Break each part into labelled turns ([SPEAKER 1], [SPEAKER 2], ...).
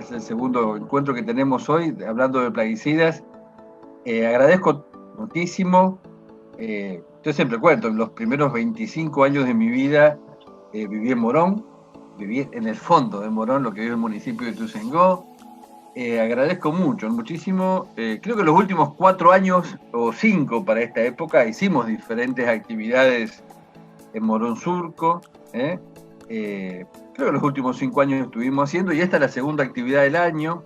[SPEAKER 1] es el segundo encuentro que tenemos hoy hablando de plaguicidas. Agradezco muchísimo. Yo siempre cuento, en los primeros 25 años de mi vida viví en Morón, viví en el fondo de Morón, lo que vive el municipio de Ituzaingó. Agradezco muchísimo. Creo que los últimos 4 años o 5 para esta época hicimos diferentes actividades en Morón Surco. Creo que los últimos 5 años estuvimos haciendo, y esta es la segunda actividad del año.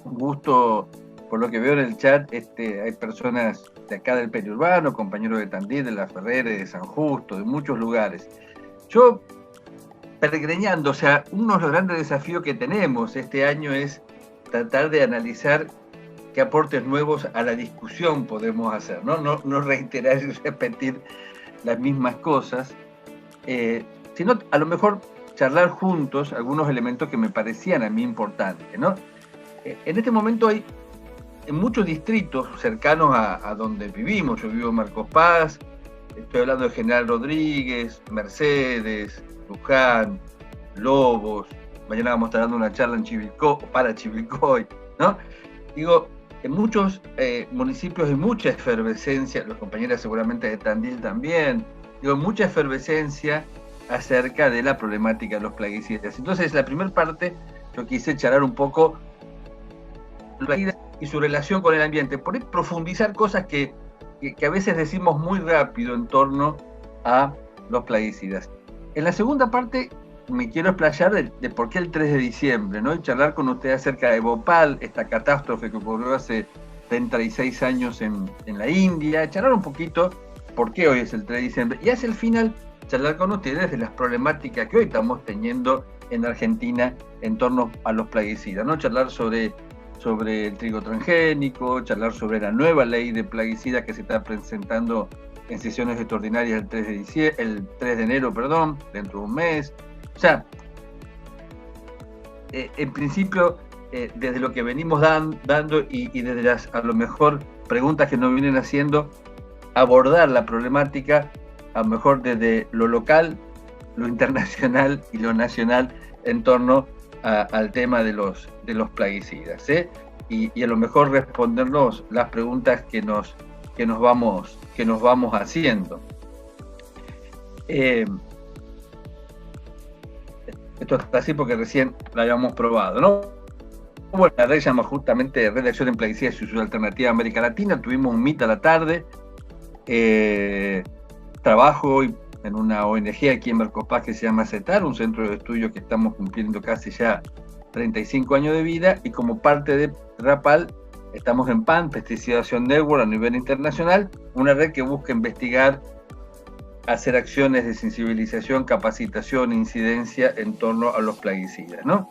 [SPEAKER 1] Un gusto, por lo que veo en el chat, hay personas de acá del periurbano, compañeros de Tandil, de La Ferrere, de San Justo, de muchos lugares. Yo, peregrinando, o sea, uno de los grandes desafíos que tenemos este año es tratar de analizar qué aportes nuevos a la discusión podemos hacer, no reiterar y repetir las mismas cosas, sino a lo mejor charlar juntos algunos elementos que me parecían a mí importantes, ¿no? En este momento hay en muchos distritos cercanos a donde vivimos. Yo vivo en Marcos Paz, estoy hablando de General Rodríguez, Mercedes, Luján, Lobos. Mañana vamos a estar dando una charla en para Chivilcoy, ¿no? Digo, en muchos municipios hay mucha efervescencia, los compañeros seguramente de Tandil también, digo, mucha efervescencia acerca de la problemática de los plaguicidas. Entonces, la primera parte, yo quise charlar un poco y su relación con el ambiente, por profundizar cosas que a veces decimos muy rápido en torno a los plaguicidas. En la segunda parte me quiero explayar de por qué el 3 de diciembre, ¿no? Y charlar con usted acerca de Bhopal, esta catástrofe que ocurrió hace 36 años en la India, charlar un poquito por qué hoy es el 3 de diciembre, y hacia el final charlar con ustedes de las problemáticas que hoy estamos teniendo en Argentina en torno a los plaguicidas, ¿no? Charlar sobre el trigo transgénico, charlar sobre la nueva ley de plaguicidas que se está presentando en sesiones extraordinarias el 3 de enero, dentro de un mes. O sea, en principio, desde lo que venimos dando y desde las, a lo mejor, preguntas que nos vienen haciendo, abordar la problemática, a lo mejor desde lo local, lo internacional y lo nacional en torno al tema de los plaguicidas, y a lo mejor respondernos las preguntas que nos vamos haciendo. Esto está así porque recién lo habíamos probado, ¿no? Bueno, la red se llama justamente Red de Acción en Plaguicidas y su Alternativa a América Latina. Tuvimos un meet a la tarde. Trabajo en una ONG aquí en Marcos Paz que se llama CETAR, un centro de estudio que estamos cumpliendo casi ya 35 años de vida, y como parte de RAPAL estamos en PAN, Pesticidación Network a nivel internacional, una red que busca investigar, hacer acciones de sensibilización, capacitación, incidencia en torno a los plaguicidas, ¿no?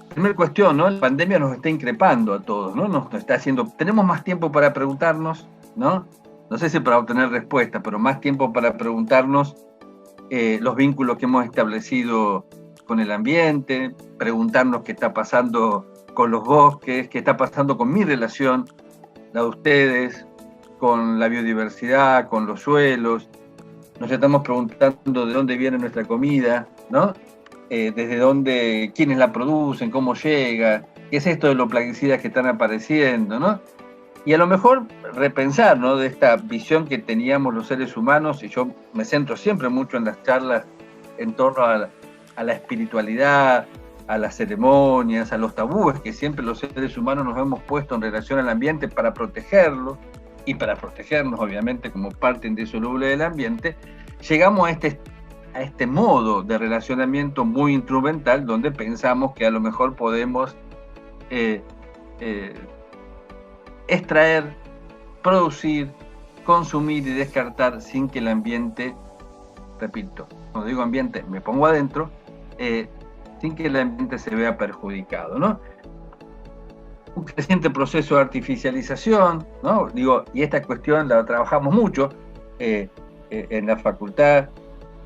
[SPEAKER 1] Primera cuestión, ¿no? La pandemia nos está increpando a todos, ¿no? Nos está haciendo, tenemos más tiempo para preguntarnos, ¿no? No sé si para obtener respuesta, pero más tiempo para preguntarnos los vínculos que hemos establecido con el ambiente, preguntarnos qué está pasando con los bosques, qué está pasando con mi relación, la de ustedes, con la biodiversidad, con los suelos. Nos estamos preguntando de dónde viene nuestra comida, ¿no? Desde dónde, quiénes la producen, cómo llega, qué es esto de los plaguicidas que están apareciendo, ¿no? Y a lo mejor repensar, ¿no?, de esta visión que teníamos los seres humanos, y yo me centro siempre mucho en las charlas en torno a la espiritualidad, a las ceremonias, a los tabúes que siempre los seres humanos nos hemos puesto en relación al ambiente para protegerlo y para protegernos, obviamente, como parte indisoluble del ambiente. Llegamos a este modo de relacionamiento muy instrumental, donde pensamos que a lo mejor podemos extraer, producir, consumir y descartar sin que el ambiente, repito, cuando digo ambiente me pongo adentro, sin que el ambiente se vea perjudicado, ¿no? Un creciente proceso de artificialización, ¿no? Digo, y esta cuestión la trabajamos mucho en la facultad,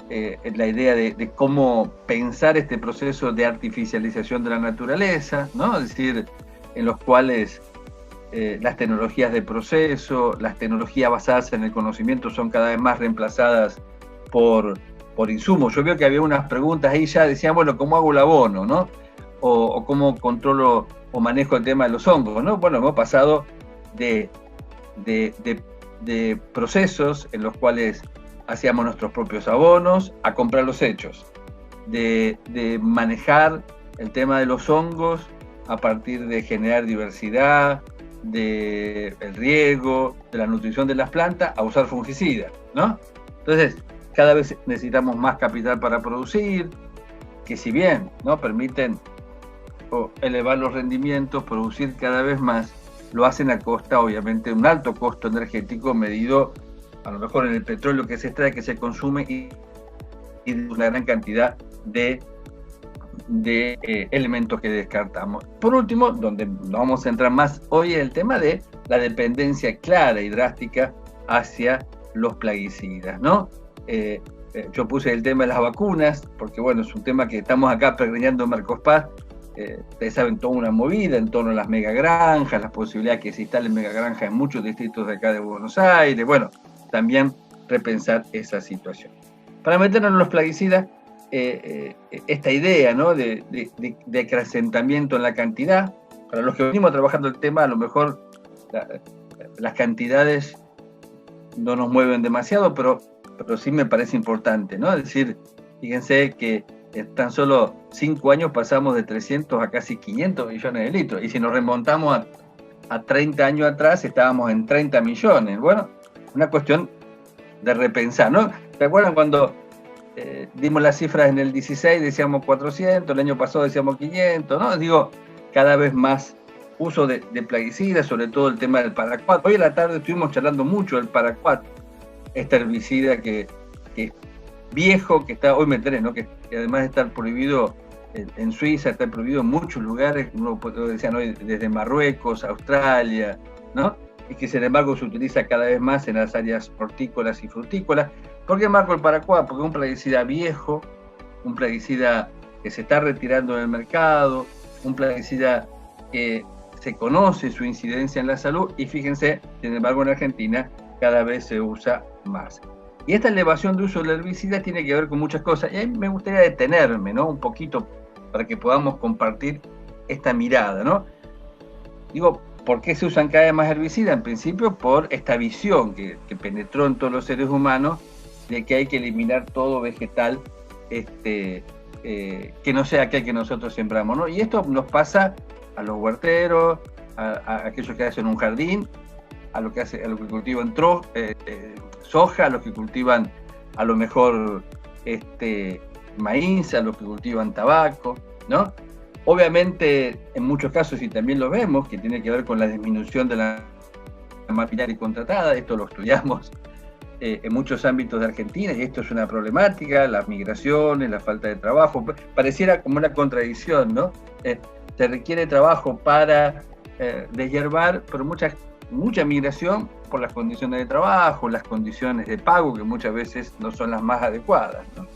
[SPEAKER 1] en la idea de cómo pensar este proceso de artificialización de la naturaleza, ¿no? Es decir, en los cuales las tecnologías de proceso, las tecnologías basadas en el conocimiento son cada vez más reemplazadas por por insumos. Yo veo que había unas preguntas ahí ya, decían, bueno, ¿cómo hago el abono, no? O cómo controlo o manejo el tema de los hongos, ¿no? Bueno, hemos pasado de procesos en los cuales hacíamos nuestros propios abonos a comprar los hechos, de manejar el tema de los hongos a partir de generar diversidad, del riego, de la nutrición de las plantas, a usar fungicidas, ¿no? Entonces, cada vez necesitamos más capital para producir, que si bien, ¿no?, permiten elevar los rendimientos, producir cada vez más, lo hacen a costa, obviamente, de un alto costo energético medido a lo mejor en el petróleo que se extrae, que se consume y una gran cantidad de elementos que descartamos. Por último, donde nos vamos a centrar más hoy, es el tema de la dependencia clara y drástica hacia los plaguicidas, ¿no? Yo puse el tema de las vacunas, porque bueno, es un tema que estamos acá pergeñando en Marcospaz. Ustedes saben, toda una movida en torno a las megagranjas, las posibilidades que se instalen megagranjas en muchos distritos de acá de Buenos Aires. Bueno, también repensar esa situación. Para meternos en los plaguicidas, esta idea, ¿no?, de acrecentamiento en la cantidad. Para los que venimos trabajando el tema, a lo mejor las cantidades no nos mueven demasiado, pero sí me parece importante, ¿no? Es decir, fíjense que en tan solo 5 años pasamos de 300 a casi 500 millones de litros. Y si nos remontamos a 30 años atrás, estábamos en 30 millones. Bueno, una cuestión de repensar, ¿no? ¿Se acuerdan cuando dimos las cifras en el 16, decíamos 400, el año pasado decíamos 500, ¿no? Digo, cada vez más uso de plaguicidas, sobre todo el tema del paraquat. Hoy en la tarde estuvimos charlando mucho del paraquat, este herbicida que es viejo, que está, hoy me enteré, ¿no?, que además de estar prohibido en Suiza, está prohibido en muchos lugares, uno decían hoy, desde Marruecos, Australia, ¿no? Y que sin embargo se utiliza cada vez más en las áreas hortícolas y frutícolas. ¿Por qué marco el paraquat? Porque es un plaguicida viejo, un plaguicida que se está retirando del mercado, un plaguicida que se conoce su incidencia en la salud, y fíjense, sin embargo en Argentina cada vez se usa más. Y esta elevación de uso del herbicida tiene que ver con muchas cosas, y ahí me gustaría detenerme, ¿no?, un poquito para que podamos compartir esta mirada, ¿no? Digo, ¿por qué se usan cada vez más herbicidas? En principio por esta visión que penetró en todos los seres humanos de que hay que eliminar todo vegetal que no sea aquel que nosotros sembramos, ¿no? Y esto nos pasa a los huerteros, a aquellos que hacen un jardín, a lo que cultivan soja, a los que cultivan a lo mejor maíz, a los que cultivan tabaco, ¿no? Obviamente, en muchos casos, y también lo vemos, que tiene que ver con la disminución de la maquinaria contratada. Esto lo estudiamos en muchos ámbitos de Argentina, y esto es una problemática, las migraciones, la falta de trabajo. Pareciera como una contradicción, ¿no? Se requiere trabajo para deshiervar, pero mucha migración por las condiciones de trabajo, las condiciones de pago, que muchas veces no son las más adecuadas, ¿no?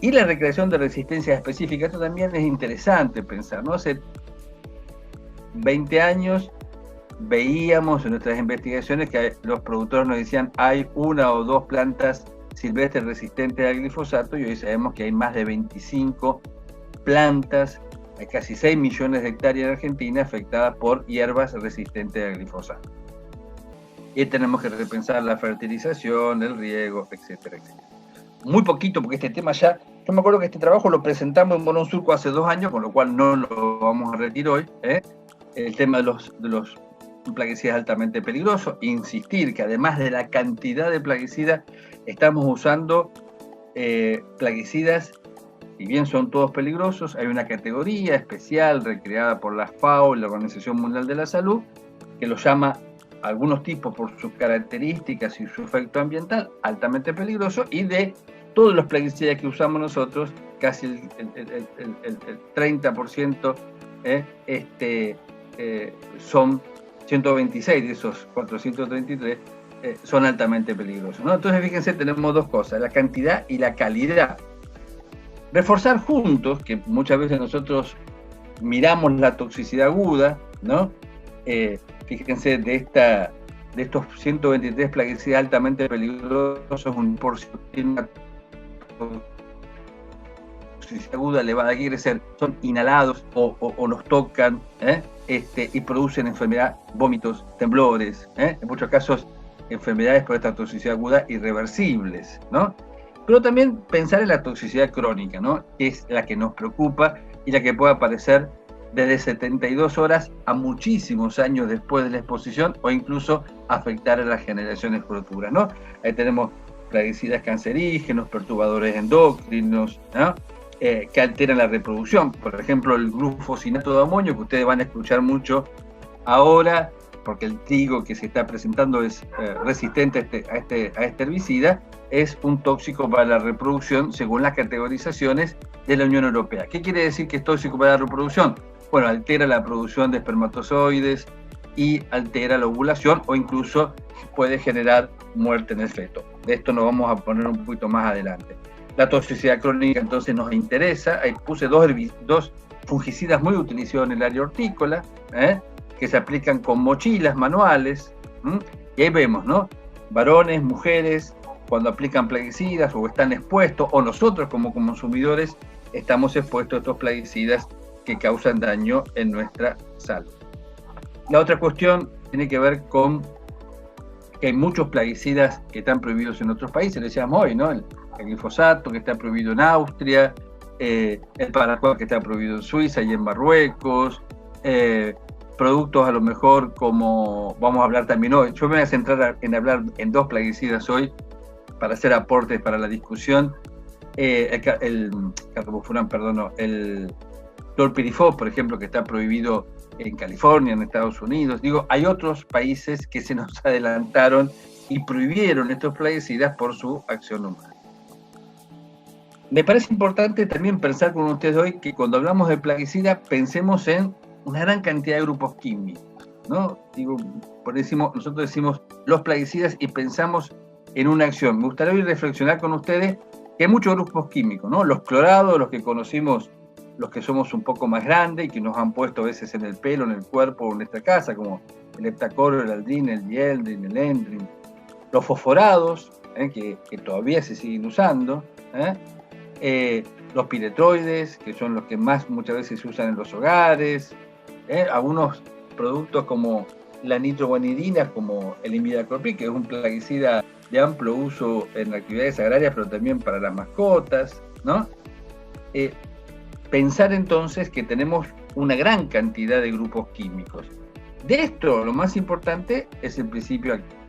[SPEAKER 1] Y la recreación de resistencias específicas, esto también es interesante pensar, ¿no? Hace 20 años veíamos en nuestras investigaciones que los productores nos decían hay 1 o 2 plantas silvestres resistentes al glifosato, y hoy sabemos que hay más de 25 plantas, hay casi 6 millones de hectáreas en Argentina afectadas por hierbas resistentes al glifosato. Y tenemos que repensar la fertilización, el riego, etcétera, etcétera. Muy poquito, porque este tema ya, yo me acuerdo que este trabajo lo presentamos en Bolón Surco hace 2 años, con lo cual no lo vamos a retirar hoy, el tema de los plaguicidas altamente peligrosos. Insistir que además de la cantidad de plaguicidas, estamos usando plaguicidas, si bien son todos peligrosos, hay una categoría especial recreada por la FAO, la Organización Mundial de la Salud, que los llama algunos tipos por sus características y su efecto ambiental altamente peligroso, y de todos los plaguicidas que usamos nosotros, casi el 30% son 126 de esos 433 son altamente peligrosos, ¿no? Entonces fíjense, tenemos 2 cosas, la cantidad y la calidad. Reforzar juntos, que muchas veces nosotros miramos la toxicidad aguda, ¿no? Fíjense, de estos 123 plaguicidas altamente peligrosos, un porcentaje tiene una toxicidad aguda elevada, quiere decir, son inhalados o nos tocan, y producen enfermedad, vómitos, temblores, en muchos casos enfermedades por esta toxicidad aguda irreversibles, ¿no? Pero también pensar en la toxicidad crónica, ¿no? Que es la que nos preocupa y la que puede aparecer desde 72 horas a muchísimos años después de la exposición o incluso afectar a las generaciones futuras, ¿no? Ahí tenemos plaguicidas cancerígenos, perturbadores endocrinos, ¿no? Que alteran la reproducción. Por ejemplo, el glufosinato de amonio, que ustedes van a escuchar mucho ahora, porque el trigo que se está presentando es resistente a este herbicida, es un tóxico para la reproducción según las categorizaciones de la Unión Europea. ¿Qué quiere decir que es tóxico para la reproducción? Bueno, altera la producción de espermatozoides y altera la ovulación o incluso puede generar muerte en el feto. De esto nos vamos a poner un poquito más adelante. La toxicidad crónica entonces nos interesa. Ahí puse dos fungicidas muy utilizados en el área hortícola, que se aplican con mochilas manuales. Y ahí vemos, ¿no? Varones, mujeres, cuando aplican plaguicidas o están expuestos, o nosotros como consumidores estamos expuestos a estos plaguicidas que causan daño en nuestra salud. La otra cuestión tiene que ver con que hay muchos plaguicidas que están prohibidos en otros países, le decíamos hoy, ¿no? El glifosato que está prohibido en Austria, el paraquat que está prohibido en Suiza y en Marruecos, productos a lo mejor como, vamos a hablar también hoy, yo me voy a centrar en hablar en dos plaguicidas hoy para hacer aportes para la discusión, el clorpirifos, por ejemplo, que está prohibido en California, en Estados Unidos. Digo, hay otros países que se nos adelantaron y prohibieron estos plaguicidas por su acción humana. Me parece importante también pensar con ustedes hoy que cuando hablamos de plaguicidas pensemos en una gran cantidad de grupos químicos, ¿no? Digo, nosotros decimos los plaguicidas y pensamos en una acción. Me gustaría hoy reflexionar con ustedes que hay muchos grupos químicos, ¿no? Los clorados, los que conocimos, los que somos un poco más grandes y que nos han puesto a veces en el pelo, en el cuerpo o en nuestra casa, como el heptacoro, el aldrin, el dieldrin, el endrin. Los fosforados, que todavía se siguen usando, los piretroides, que son los que más muchas veces se usan en los hogares, algunos productos como la nitroguanidina, como el imidacloprid, que es un plaguicida de amplio uso en actividades agrarias, pero también para las mascotas, ¿no? Pensar entonces que tenemos una gran cantidad de grupos químicos. De esto, lo más importante es el principio activo.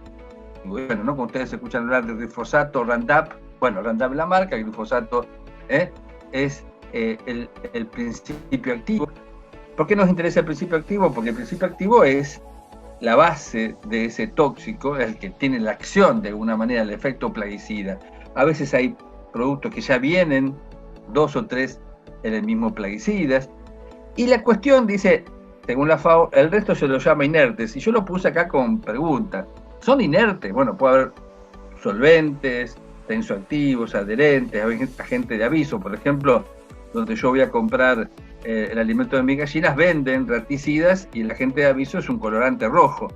[SPEAKER 1] Bueno, ¿no? Cuando ustedes escuchan hablar de glifosato, Roundup, bueno, Roundup es la marca, el glifosato es el principio activo. ¿Por qué nos interesa el principio activo? Porque el principio activo es la base de ese tóxico, es el que tiene la acción de alguna manera, el efecto plaguicida. A veces hay productos que ya vienen 2 o 3 en el mismo plaguicidas. Y la cuestión dice, según la FAO, el resto se lo llama inertes. Y yo lo puse acá con pregunta. ¿Son inertes? Bueno, puede haber solventes, tensoactivos, adherentes, agentes de aviso. Por ejemplo, donde yo voy a comprar el alimento de mis gallinas, venden raticidas y el agente de aviso es un colorante rojo,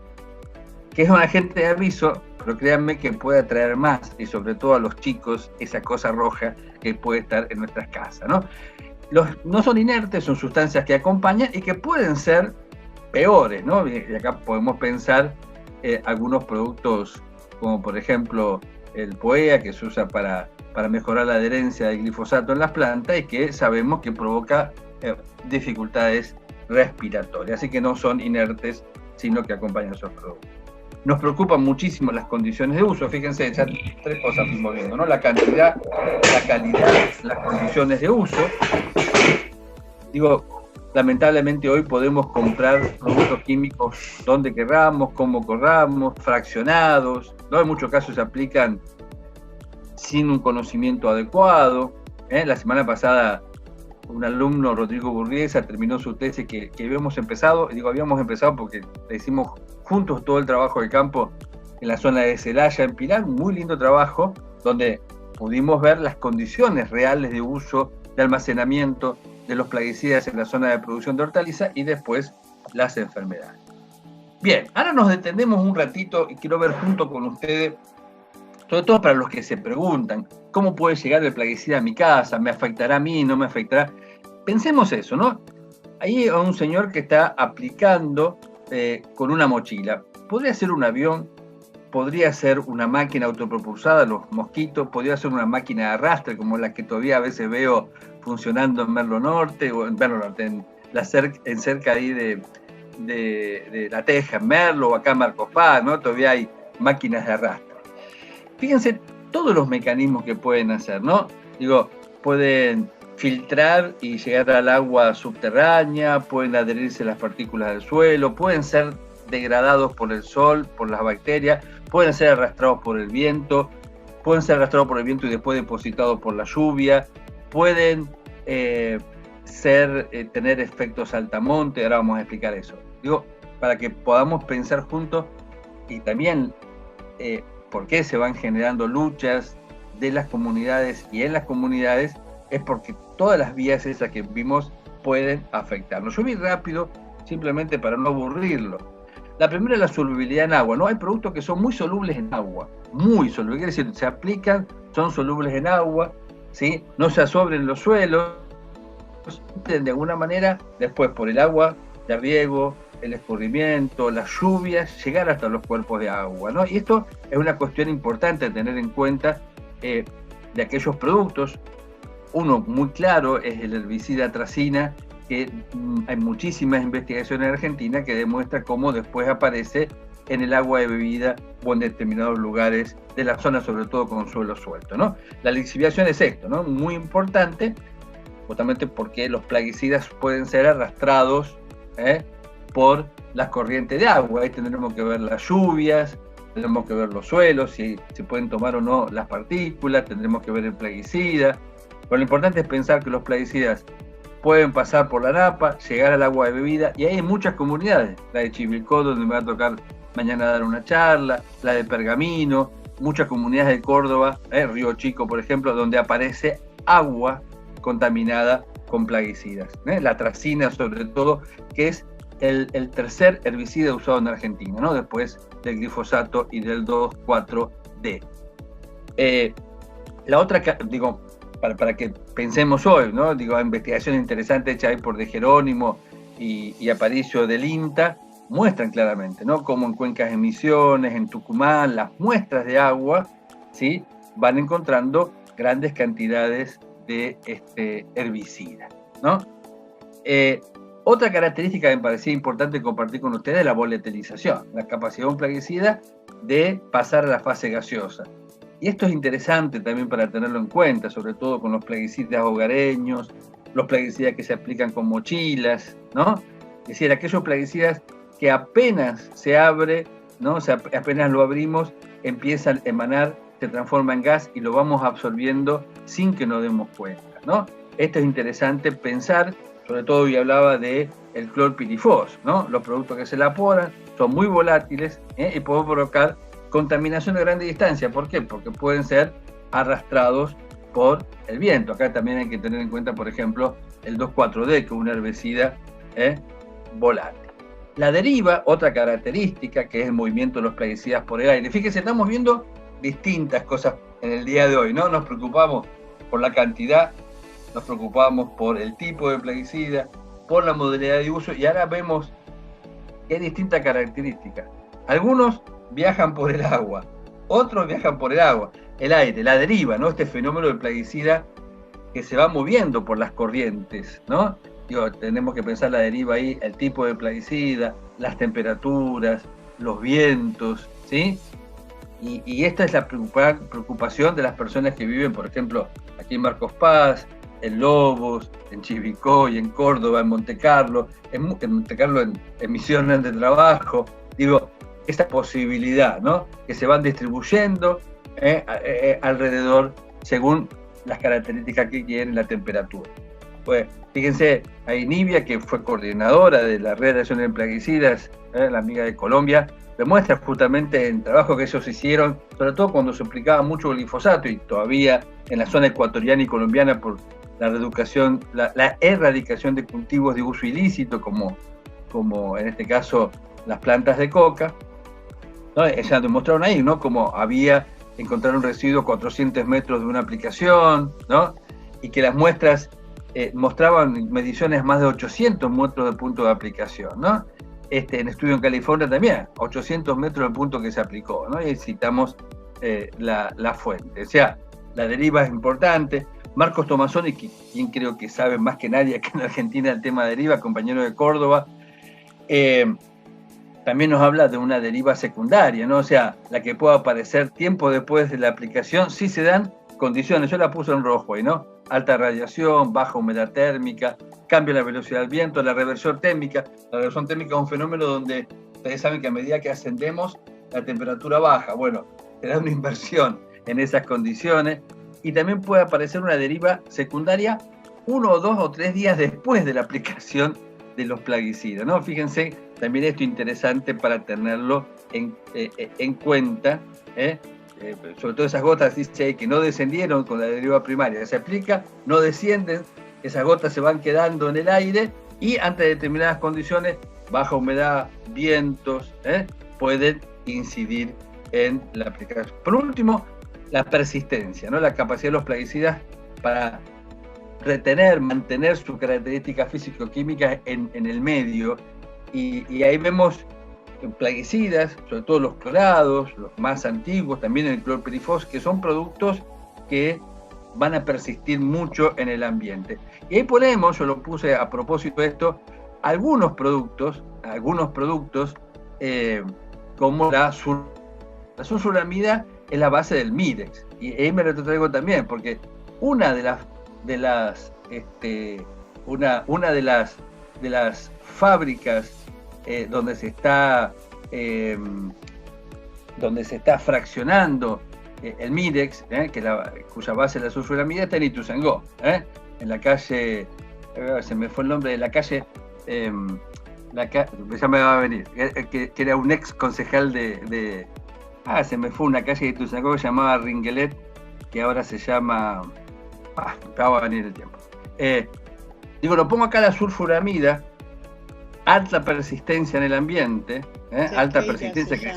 [SPEAKER 1] que es un agente de aviso, pero créanme que puede atraer más, y sobre todo a los chicos, esa cosa roja que puede estar en nuestras casas, ¿no? No son inertes, son sustancias que acompañan y que pueden ser peores, ¿no? Y acá podemos pensar algunos productos como por ejemplo el POEA, que se usa para mejorar la adherencia del glifosato en las plantas y que sabemos que provoca dificultades respiratorias, así que no son inertes, sino que acompañan esos productos. Nos preocupan muchísimo las condiciones de uso, fíjense, ya 3 cosas fuimos viendo, ¿no? La cantidad, la calidad, las condiciones de uso. Digo, lamentablemente hoy podemos comprar productos químicos donde querramos, como querramos, fraccionados, ¿no? En muchos casos se aplican sin un conocimiento adecuado. La semana pasada un alumno, Rodrigo Burguesa, terminó su tesis que habíamos empezado, y digo habíamos empezado porque le hicimos juntos todo el trabajo de campo en la zona de Celaya, en Pilar, un muy lindo trabajo, donde pudimos ver las condiciones reales de uso, de almacenamiento de los plaguicidas en la zona de producción de hortalizas y después las enfermedades. Bien, ahora nos detenemos un ratito y quiero ver junto con ustedes sobre todo para los que se preguntan, ¿cómo puede llegar el plaguicida a mi casa? ¿Me afectará a mí? ¿No me afectará? Pensemos eso, ¿no? Ahí hay un señor que está aplicando con una mochila. Podría ser un avión, podría ser una máquina autopropulsada, los mosquitos, podría ser una máquina de arrastre, como la que todavía a veces veo funcionando en Merlo Norte, o en Merlo Norte, en cerca ahí de La Teja, en Merlo, o acá en Marcos Paz, ¿no? Todavía hay máquinas de arrastre. Fíjense todos los mecanismos que pueden hacer, ¿no? Digo, pueden filtrar y llegar al agua subterránea, pueden adherirse a las partículas del suelo, pueden ser degradados por el sol, por las bacterias, pueden ser arrastrados por el viento, y después depositados por la lluvia, pueden tener efectos saltamonte, ahora vamos a explicar eso. Digo, para que podamos pensar juntos y también por qué se van generando luchas de las comunidades y en las comunidades, es porque todas las vías esas que vimos pueden afectarnos. Yo vi rápido, simplemente para no aburrirlo. La primera es la solubilidad en agua, ¿no? Hay productos que son muy solubles en agua, muy solubles, quiere decir, se aplican, son solubles en agua, ¿sí? No se absorben en los suelos, de alguna manera, después por el agua de riego, el escurrimiento, las lluvias, llegar hasta los cuerpos de agua, ¿no? Y esto es una cuestión importante a tener en cuenta de aquellos productos. Uno muy claro es el herbicida atracina, que hay muchísimas investigaciones en Argentina que demuestran cómo después aparece en el agua de bebida o en determinados lugares de la zona, sobre todo con suelo suelto, ¿no? La lixiviación es esto, ¿no? Muy importante, justamente porque los plaguicidas pueden ser arrastrados por las corrientes de agua. Ahí tendremos que ver las lluvias, tendremos que ver los suelos, si se pueden tomar o no las partículas, tendremos que ver el plaguicida. Pero lo importante es pensar que los plaguicidas pueden pasar por la napa, llegar al agua de bebida, y hay muchas comunidades, la de Chivilcó, donde me va a tocar mañana dar una charla, la de Pergamino, muchas comunidades de Córdoba, Río Chico, por ejemplo, donde aparece agua contaminada con plaguicidas. La atracina, sobre todo, que es el tercer herbicida usado en Argentina, ¿no? Después del glifosato y del 2,4-D. La otra, digo, para que pensemos hoy, ¿no? Digo, hay investigaciones interesantes hechas ahí por De Jerónimo y Aparicio del INTA, muestran claramente, ¿no? Cómo en cuencas de Misiones, en Tucumán, las muestras de agua, ¿sí? Van encontrando grandes cantidades de herbicida, ¿no? Otra característica que me parecía importante compartir con ustedes es la volatilización, la capacidad de un plaguicida de pasar a la fase gaseosa. Y esto es interesante también para tenerlo en cuenta, sobre todo con los plaguicidas hogareños, los plaguicidas que se aplican con mochilas, ¿no? Es decir, aquellos plaguicidas que apenas se abre, ¿no? O sea, apenas lo abrimos, empiezan a emanar, se transforma en gas y lo vamos absorbiendo sin que nos demos cuenta, ¿no? Esto es interesante pensar, sobre todo hoy hablaba de el clorpirifos, ¿no? Los productos que se evaporan son muy volátiles y pueden provocar contaminación a grande distancia. ¿Por qué? Porque pueden ser arrastrados por el viento. Acá también hay que tener en cuenta, por ejemplo, el 2,4-D, que es un herbicida volátil. La deriva, otra característica, que es el movimiento de los plaguicidas por el aire. Fíjense, estamos viendo distintas cosas en el día de hoy, ¿no? Nos preocupamos por la cantidad, nos preocupamos por el tipo de plaguicida, por la modalidad de uso, y ahora vemos que hay distintas características. Algunos viajan por el agua, otros viajan por el aire, la deriva, ¿no? Este fenómeno del plaguicida que se va moviendo por las corrientes, ¿no? Digo, tenemos que pensar la deriva ahí, el tipo de plaguicida, las temperaturas, los vientos, ¿sí? Y esta es la preocupación de las personas que viven, por ejemplo, aquí en Marcos Paz, en Lobos, en Chivilcoy, en Córdoba, en Montecarlo, en Misiones de Trabajo. Digo, esta posibilidad, ¿no? Que se van distribuyendo alrededor según las características que quieren, la temperatura. Pues fíjense, ahí Nibia, que fue coordinadora de la Red de Acción de Plaguicidas, la amiga de Colombia, demuestra justamente el trabajo que ellos hicieron, sobre todo cuando se aplicaba mucho el glifosato y todavía en la zona ecuatoriana y colombiana por la erradicación de cultivos de uso ilícito, como en este caso las plantas de coca, ¿no? Ya demostraron ahí, ¿no? Como había encontraron residuos a 400 metros de una aplicación, ¿no? Y que las muestras mostraban mediciones más de 800 metros de punto de aplicación, ¿no? En estudio en California también, 800 metros del punto que se aplicó, ¿no? Y citamos la fuente. O sea, la deriva es importante. Marcos Tomazoni, quien creo que sabe más que nadie acá en Argentina el tema de deriva, compañero de Córdoba, también nos habla de una deriva secundaria, ¿no? O sea, la que pueda aparecer tiempo después de la aplicación, si se dan condiciones, yo la puse en rojo ahí, ¿no? Alta radiación, baja humedad térmica, cambio en la velocidad del viento, la reversión térmica. La reversión térmica es un fenómeno donde ustedes saben que a medida que ascendemos, la temperatura baja. Bueno, se da una inversión en esas condiciones y también puede aparecer una deriva secundaria 1 o 2 o 3 días después de la aplicación de los plaguicidas, ¿no? Fíjense, también esto interesante para tenerlo en cuenta, sobre todo esas gotas, dice que no descendieron con la deriva primaria, se aplica, no descienden, esas gotas se van quedando en el aire y ante determinadas condiciones, baja humedad, vientos, pueden incidir en la aplicación. Por último, la persistencia, ¿no? La capacidad de los plaguicidas para retener, mantener sus características físico-químicas en el medio, y ahí vemos plaguicidas, sobre todo los clorados, los más antiguos, también el clorpirifos, que son productos que van a persistir mucho en el ambiente. Y ahí ponemos, yo lo puse a propósito de esto, algunos productos como la sulfuramida es la base del Mirex, y ahí me lo traigo también, porque una de las fábricas donde se está fraccionando el Mirex, cuya base es la sulfuramida, está en Ituzaingó, en la calle, se me fue el nombre de la calle, ya me va a venir, que era un ex concejal se me fue una calle de Ituzaingó que se llamaba Ringuelet, que ahora se llama, va a venir el tiempo. Lo pongo acá la sulfuramida, alta persistencia en el ambiente, alta persistencia que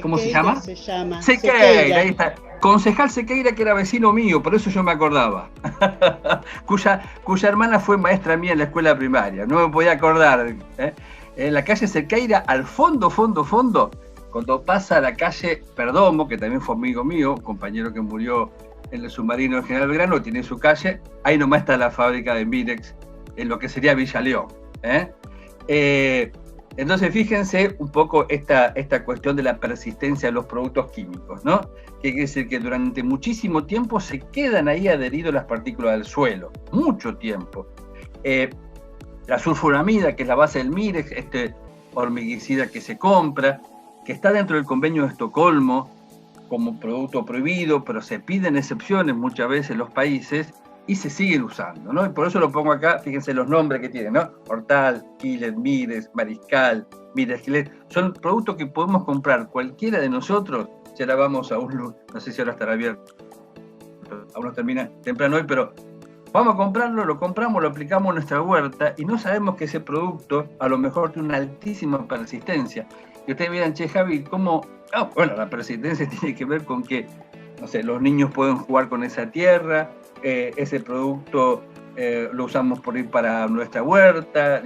[SPEAKER 1] ¿cómo se llama? Sequeira, ahí está. Concejal Sequeira, que era vecino mío, por eso yo me acordaba. cuya hermana fue maestra mía en la escuela primaria, no me podía acordar. En la calle Sequeira, al fondo, cuando pasa a la calle Perdomo, que también fue amigo mío, compañero que murió en el submarino de General Belgrano, tiene su calle, ahí nomás está la fábrica de Mirex, en lo que sería Villa León. Entonces fíjense un poco esta cuestión de la persistencia de los productos químicos, ¿no? Que quiere decir que durante muchísimo tiempo se quedan ahí adheridos las partículas del suelo, mucho tiempo. La sulfuramida, que es la base del Mirex, este hormiguicida que se compra, que está dentro del convenio de Estocolmo como producto prohibido, pero se piden excepciones muchas veces en los países y se siguen usando, ¿no? Y por eso lo pongo acá, fíjense los nombres que tienen, ¿no? Hortal, Gilet, Mirex, Mariscal, Mirex, Gilet. Son productos que podemos comprar cualquiera de nosotros. Ya la vamos a no sé si ahora estará abierto, aún no termina temprano hoy, pero vamos a comprarlo, lo compramos, lo aplicamos en nuestra huerta y no sabemos que ese producto a lo mejor tiene una altísima persistencia. Y ustedes miran, che, Javi, ¿cómo? Bueno, la persistencia tiene que ver con que, no sé, los niños pueden jugar con esa tierra, ese producto lo usamos por ir para nuestra huerta,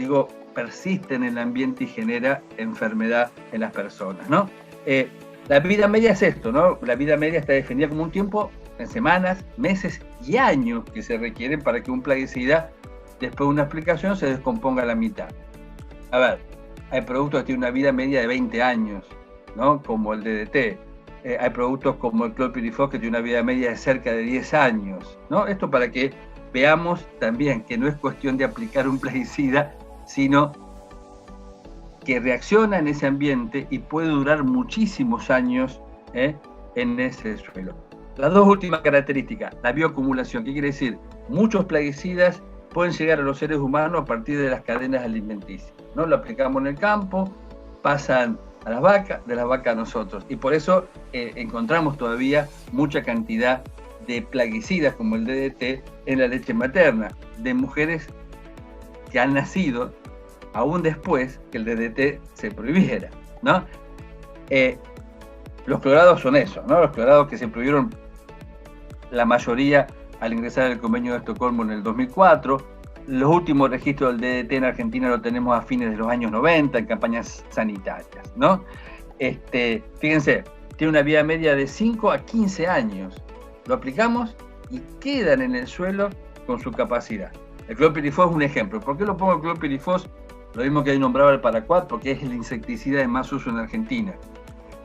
[SPEAKER 1] persiste en el ambiente y genera enfermedad en las personas, ¿no? La vida media es esto, ¿no? La vida media está definida como un tiempo en semanas, meses y años que se requieren para que un plaguicida, después de una aplicación, se descomponga a la mitad. A ver, hay productos que tienen una vida media de 20 años, ¿no? Como el DDT. Hay productos como el clorpirifos que tiene una vida media de cerca de 10 años, ¿no? Esto para que veamos también que no es cuestión de aplicar un plaguicida, sino que reacciona en ese ambiente y puede durar muchísimos años en ese suelo. Las dos últimas características, la bioacumulación, ¿qué quiere decir? Muchos plaguicidas pueden llegar a los seres humanos a partir de las cadenas alimenticias, ¿no? Lo aplicamos en el campo, pasan a las vacas, de las vacas a nosotros, y por eso encontramos todavía mucha cantidad de plaguicidas como el DDT en la leche materna, de mujeres que han nacido aún después que el DDT se prohibiera, ¿no? Los clorados son eso, ¿no? Los clorados que se prohibieron la mayoría al ingresar al Convenio de Estocolmo en el 2004. Los últimos registros del DDT en Argentina lo tenemos a fines de los años 90 en campañas sanitarias, ¿no? Fíjense, tiene una vida media de 5 a 15 años. Lo aplicamos y quedan en el suelo con su capacidad. El clorpirifos es un ejemplo. ¿Por qué lo pongo el clorpirifos? Lo mismo que hay nombrado el paraquat, porque es el insecticida de más uso en Argentina.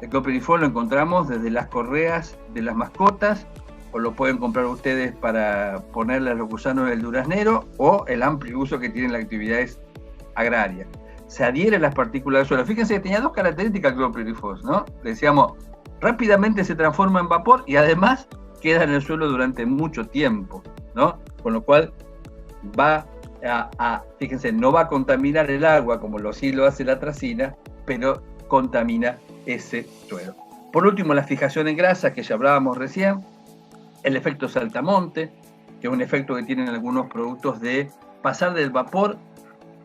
[SPEAKER 1] El clorpirifos lo encontramos desde las correas de las mascotas, o lo pueden comprar ustedes para ponerle a los gusanos del duraznero, o el amplio uso que tiene en las actividades agrarias. Se adhiere a las partículas del suelo. Fíjense que tenía dos características el clorpirifos, ¿no? Decíamos, rápidamente se transforma en vapor y además queda en el suelo durante mucho tiempo, ¿no? Con lo cual va fíjense, no va a contaminar el agua como sí lo hace la atracina, pero contamina ese suelo. Por último, la fijación en grasa, que ya hablábamos recién, el efecto saltamonte, que es un efecto que tienen algunos productos de pasar del vapor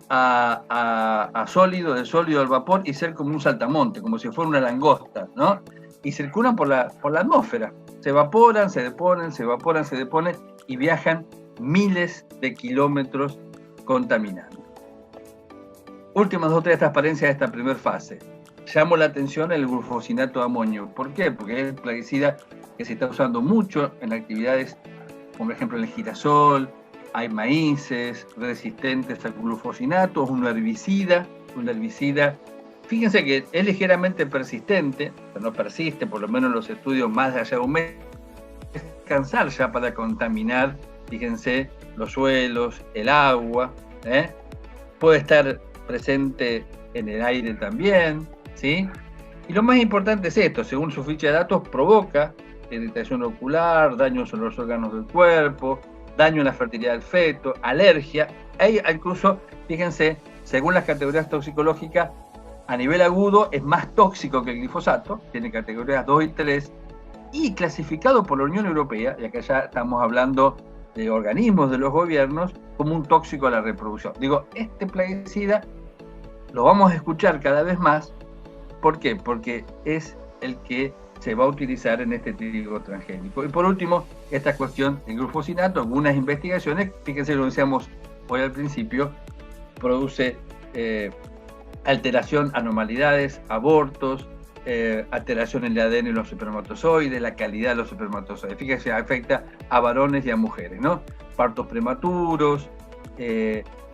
[SPEAKER 1] a sólido, del sólido al vapor y ser como un saltamonte, como si fuera una langosta, ¿no? Y circulan por la atmósfera. Se evaporan, se deponen, se evaporan, se deponen y viajan miles de kilómetros contaminando. Últimas dos o tres transparencias de esta primera fase. Llamo la atención el glufosinato de amonio. ¿Por qué? Porque es el plaguicida que se está usando mucho en actividades, como por ejemplo en el girasol, hay maíces resistentes al glufosinato, es un herbicida. Fíjense que es ligeramente persistente, pero no persiste, por lo menos en los estudios más de allá de un mes, es alcanzar ya para contaminar, fíjense, los suelos, el agua, puede estar presente en el aire también, ¿sí? Y lo más importante es esto, según su ficha de datos, provoca irritación ocular, daños en los órganos del cuerpo, daño en la fertilidad del feto, alergia, hay incluso, fíjense, según las categorías toxicológicas, a nivel agudo es más tóxico que el glifosato, tiene categorías 2 y 3, y clasificado por la Unión Europea, y acá ya estamos hablando de organismos de los gobiernos, como un tóxico a la reproducción. Digo, este plaguicida lo vamos a escuchar cada vez más. ¿Por qué? Porque es el que se va a utilizar en este trigo transgénico. Y por último, esta cuestión del glufosinato, algunas investigaciones, fíjense lo decíamos hoy al principio, produce alteración, anormalidades, abortos, alteración en el ADN de los espermatozoides, la calidad de los espermatozoides. Fíjense, afecta a varones y a mujeres, ¿no? Partos prematuros,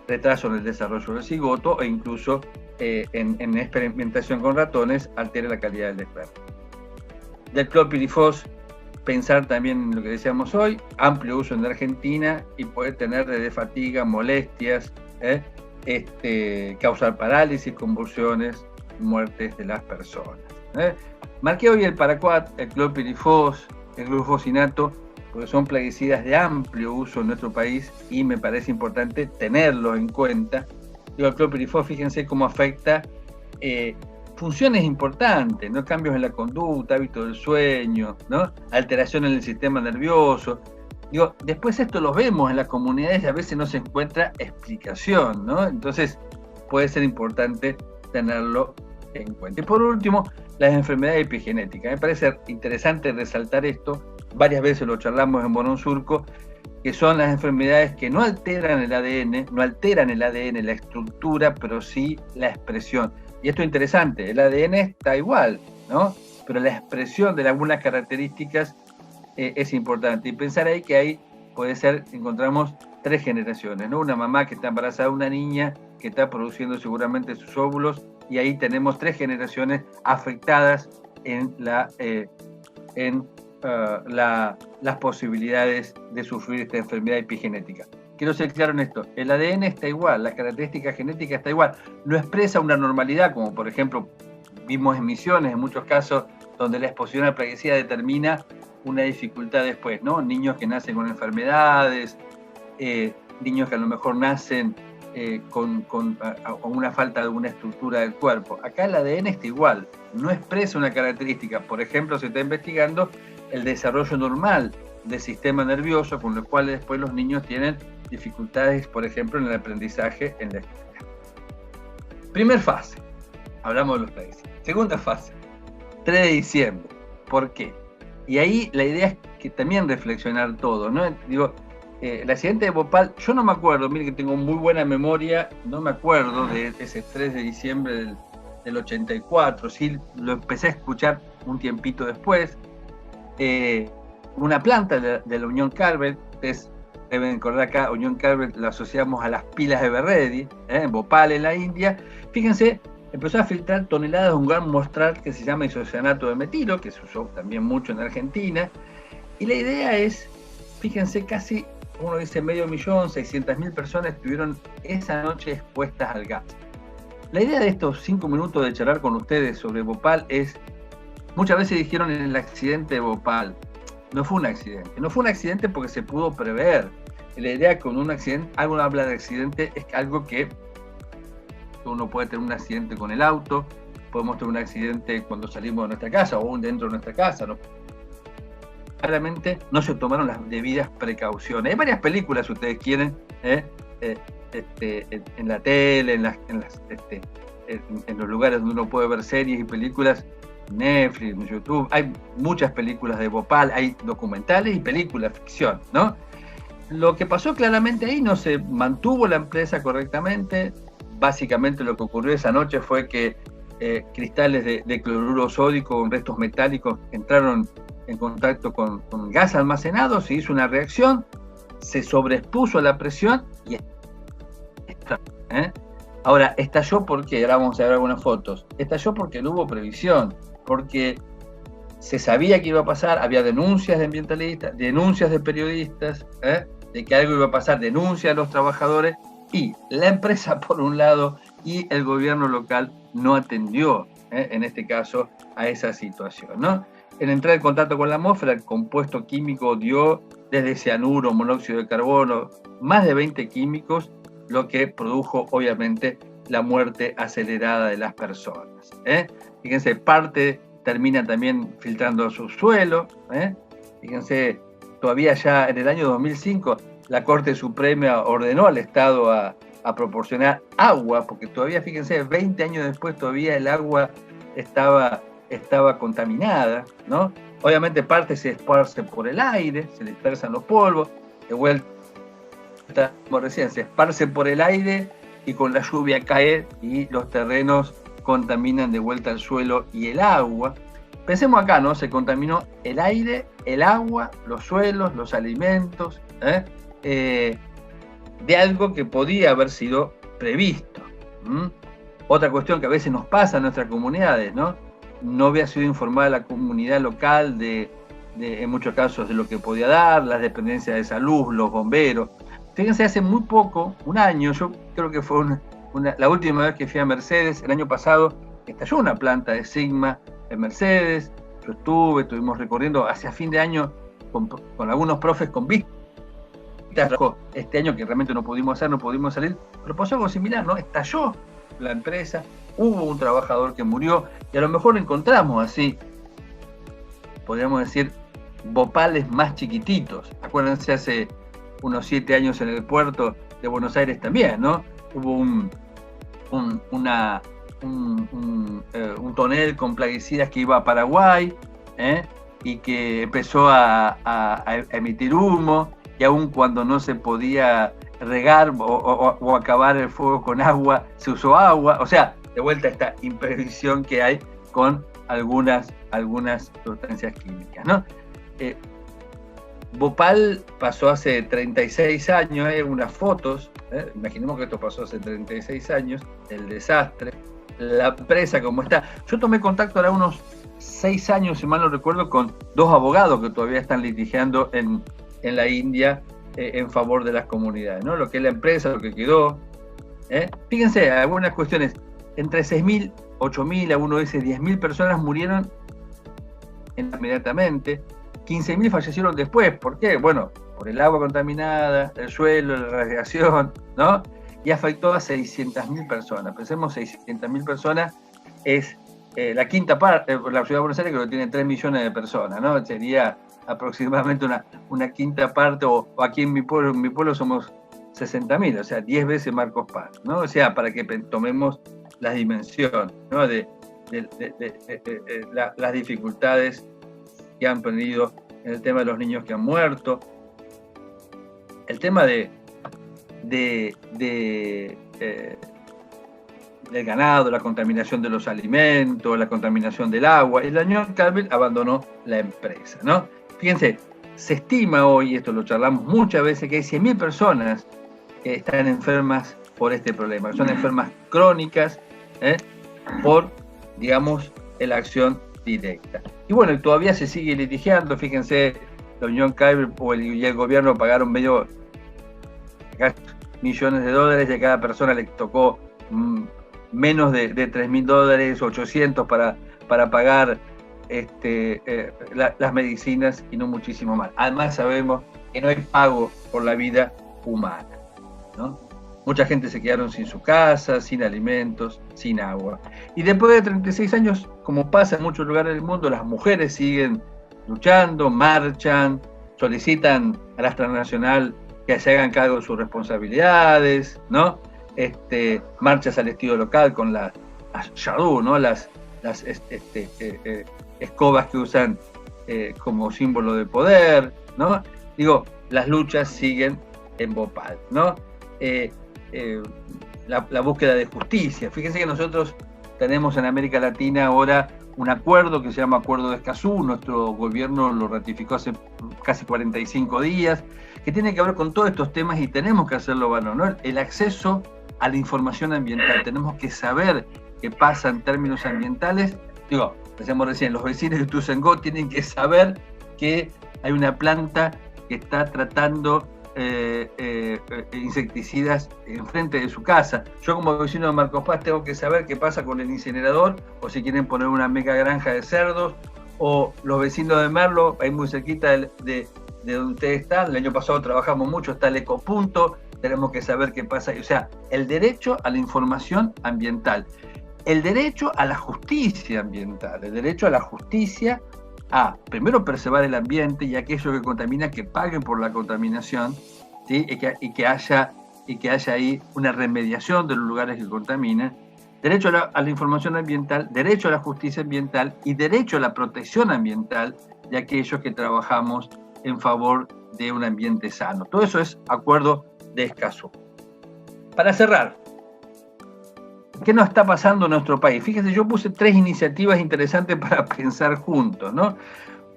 [SPEAKER 1] retraso en el desarrollo del cigoto e incluso en experimentación con ratones altera la calidad del esperma. Del clorpirifos, pensar también en lo que decíamos hoy, amplio uso en la Argentina y puede tener desde fatiga, molestias, causar parálisis, convulsiones, muertes de las personas. Marqué hoy el paraquat, el clorpirifos, el glufosinato, porque son plaguicidas de amplio uso en nuestro país y me parece importante tenerlo en cuenta. Digo, el clorpirifos, fíjense cómo afecta funciones importantes, ¿no? Cambios en la conducta, hábitos del sueño, ¿no? Alteración en el sistema nervioso. Digo, después esto lo vemos en las comunidades y a veces no se encuentra explicación, ¿no? Entonces puede ser importante tenerlo en cuenta. Y por último, las enfermedades epigenéticas. Me parece interesante resaltar esto, varias veces lo charlamos en Bonón Surco, que son las enfermedades que no alteran el ADN, la estructura, pero sí la expresión. Y esto es interesante, el ADN está igual, ¿no? Pero la expresión de algunas características es importante. Y pensar ahí que ahí puede ser, encontramos 3 generaciones, ¿no? Una mamá que está embarazada de una niña que está produciendo seguramente sus óvulos, y ahí tenemos 3 generaciones afectadas en las posibilidades de sufrir esta enfermedad epigenética. Quiero ser claro en esto, el ADN está igual, la característica genética está igual, no expresa una normalidad, como por ejemplo vimos en Misiones, en muchos casos donde la exposición al plaguicida determina una dificultad después, ¿no? Niños que nacen con enfermedades, niños que a lo mejor nacen con una falta de una estructura del cuerpo. Acá el ADN está igual, no expresa una característica. Por ejemplo, se está investigando el desarrollo normal del sistema nervioso, con lo cual después los niños tienen dificultades, por ejemplo, en el aprendizaje en la escuela. Primer fase, hablamos de los plaguicidas. Segunda fase, 3 de diciembre. ¿Por qué? Y ahí la idea es que también reflexionar todo, ¿no? Digo, el accidente de Bhopal, yo no me acuerdo, mire que tengo muy buena memoria, no me acuerdo de ese 3 de diciembre del 84, sí, lo empecé a escuchar un tiempito después. Una planta de la Unión Carbide, ustedes deben recordar acá, Unión Carbide la asociamos a las pilas de Berredi, en Bhopal, en la India. Fíjense, empezó a filtrar toneladas de un gas mostral que se llama isocianato de metilo, que se usó también mucho en Argentina. Y la idea es, fíjense, casi, uno dice 500.000 personas estuvieron esa noche expuestas al gas. La idea de estos 5 minutos de charlar con ustedes sobre Bhopal es, muchas veces dijeron en el accidente de Bhopal, no fue un accidente porque se pudo prever. La idea con un accidente, algo habla de accidente, es algo que uno puede tener un accidente con el auto, podemos tener un accidente cuando salimos de nuestra casa o aún dentro de nuestra casa, ¿no? Claramente no se tomaron las debidas precauciones. Hay varias películas, si ustedes quieren, en la tele, en los lugares donde uno puede ver series y películas, Netflix, YouTube, hay muchas películas de Bhopal, hay documentales y películas ficción, ¿no? Lo que pasó claramente ahí, no se mantuvo la empresa correctamente. Básicamente lo que ocurrió esa noche fue que cristales de cloruro sódico con restos metálicos entraron en contacto con gas almacenado, se hizo una reacción, se sobreexpuso la presión y ahora, estalló porque, ahora vamos a ver algunas fotos, estalló porque no hubo previsión, porque se sabía que iba a pasar, había denuncias de ambientalistas, denuncias de periodistas, de que algo iba a pasar, denuncias de los trabajadores, y la empresa por un lado y el gobierno local no atendió, en este caso, a esa situación, ¿no? En entrar en contacto con la atmósfera, el compuesto químico dio desde cianuro, monóxido de carbono, más de 20 químicos, lo que produjo obviamente la muerte acelerada de las personas. Fíjense, parte termina también filtrando su suelo. Fíjense, todavía ya en el año 2005 la Corte Suprema ordenó al Estado a proporcionar agua, porque todavía, fíjense, 20 años después todavía el agua estaba contaminada, ¿no? Obviamente parte se esparce por el aire, se dispersan los polvos, de vuelta, como recién, se esparce por el aire y con la lluvia cae y los terrenos contaminan de vuelta el suelo y el agua. Pensemos acá, ¿no? Se contaminó el aire, el agua, los suelos, los alimentos, de algo que podía haber sido previsto. Otra cuestión que a veces nos pasa en nuestras comunidades, ¿no? No había sido informada la comunidad local en muchos casos de lo que podía dar, las dependencias de salud, los bomberos. Fíjense, hace muy poco, un año, yo creo que fue la última vez que fui a Mercedes, el año pasado, estalló una planta de Sigma en Mercedes, yo estuvimos recorriendo hacia fin de año con algunos profes con vistas, este año que realmente no pudimos salir, pero pasó algo similar, ¿no? Estalló la empresa, hubo un trabajador que murió, y a lo mejor encontramos así, podríamos decir, Bhopales más chiquititos. Acuérdense, hace unos 7 años en el puerto de Buenos Aires también, ¿no? Hubo un tonel con plaguicidas que iba a Paraguay, y que empezó a emitir humo, y aun cuando no se podía regar o acabar el fuego con agua, se usó agua. O sea, de vuelta esta imprevisión que hay con algunas sustancias químicas, ¿no? Bhopal pasó hace 36 años, unas fotos, imaginemos que esto pasó hace 36 años, el desastre, la presa como está. Yo tomé contacto ahora unos 6 años, si mal no recuerdo, con 2 abogados que todavía están litigiando en la India en favor de las comunidades, ¿no? Lo que es la empresa, lo que quedó. Fíjense, algunas cuestiones, entre 6.000, 8.000, algunos dice 10.000 personas murieron inmediatamente, 15.000 fallecieron después. ¿Por qué? Bueno, por el agua contaminada, el suelo, la radiación, ¿no? Y afectó a 600.000 personas. Pensemos, 600.000 personas es la quinta parte, la ciudad de Buenos Aires, que tiene 3 millones de personas, ¿no? Sería aproximadamente una quinta parte, o aquí en mi pueblo somos 60.000, o sea, 10 veces Marcos Paz, ¿no? O sea, para que tomemos la dimensión, ¿no? de las dificultades que han tenido en el tema de los niños que han muerto, el tema del ganado, la contaminación de los alimentos, la contaminación del agua. Y la señora Carvel abandonó la empresa, ¿no? Fíjense, se estima hoy, esto lo charlamos muchas veces, que hay 100.000 personas que están enfermas por este problema, que son enfermas crónicas, por, digamos, la acción directa. Y bueno, todavía se sigue litigiando. Fíjense, la Unión Carvel y el gobierno pagaron medio millones de dólares, y a cada persona le tocó menos de $3.000, 800 para pagar las medicinas, y no muchísimo más. Además sabemos que no hay pago por la vida humana, ¿no? Mucha gente se quedaron sin su casa, sin alimentos, sin agua. Y después de 36 años, como pasa en muchos lugares del mundo, las mujeres siguen luchando, marchan, solicitan a la transnacional que se hagan cargo de sus responsabilidades, ¿no? Marchas al estilo local con las Yadú, ¿no? Las escobas que usan como símbolo de poder, ¿no? Digo, las luchas siguen en Bhopal, ¿no? La búsqueda de justicia. Fíjense que nosotros tenemos en América Latina ahora un acuerdo que se llama Acuerdo de Escazú, nuestro gobierno lo ratificó hace casi 45 días, que tiene que ver con todos estos temas, y tenemos que hacerlo valer, ¿no? El acceso a la información ambiental. Tenemos que saber qué pasa en términos ambientales. Digo, decíamos recién, los vecinos de Ituzaingó tienen que saber que hay una planta que está tratando insecticidas enfrente de su casa. Yo como vecino de Marcos Paz tengo que saber qué pasa con el incinerador, o si quieren poner una mega granja de cerdos, o los vecinos de Merlo, ahí muy cerquita de donde ustedes están. El año pasado trabajamos mucho, está el ecopunto, tenemos que saber qué pasa. O sea, el derecho a la información ambiental, el derecho a la justicia ambiental, el derecho a la justicia a, primero, preservar el ambiente, y aquellos que contaminan que paguen por la contaminación, ¿sí? y que haya ahí una remediación de los lugares que contaminan, derecho a la información ambiental, derecho a la justicia ambiental y derecho a la protección ambiental de aquellos que trabajamos en favor de un ambiente sano. Todo eso es Acuerdo de Escazú. Para cerrar, ¿qué nos está pasando en nuestro país? Fíjense, yo puse 3 iniciativas interesantes para pensar juntos, ¿no?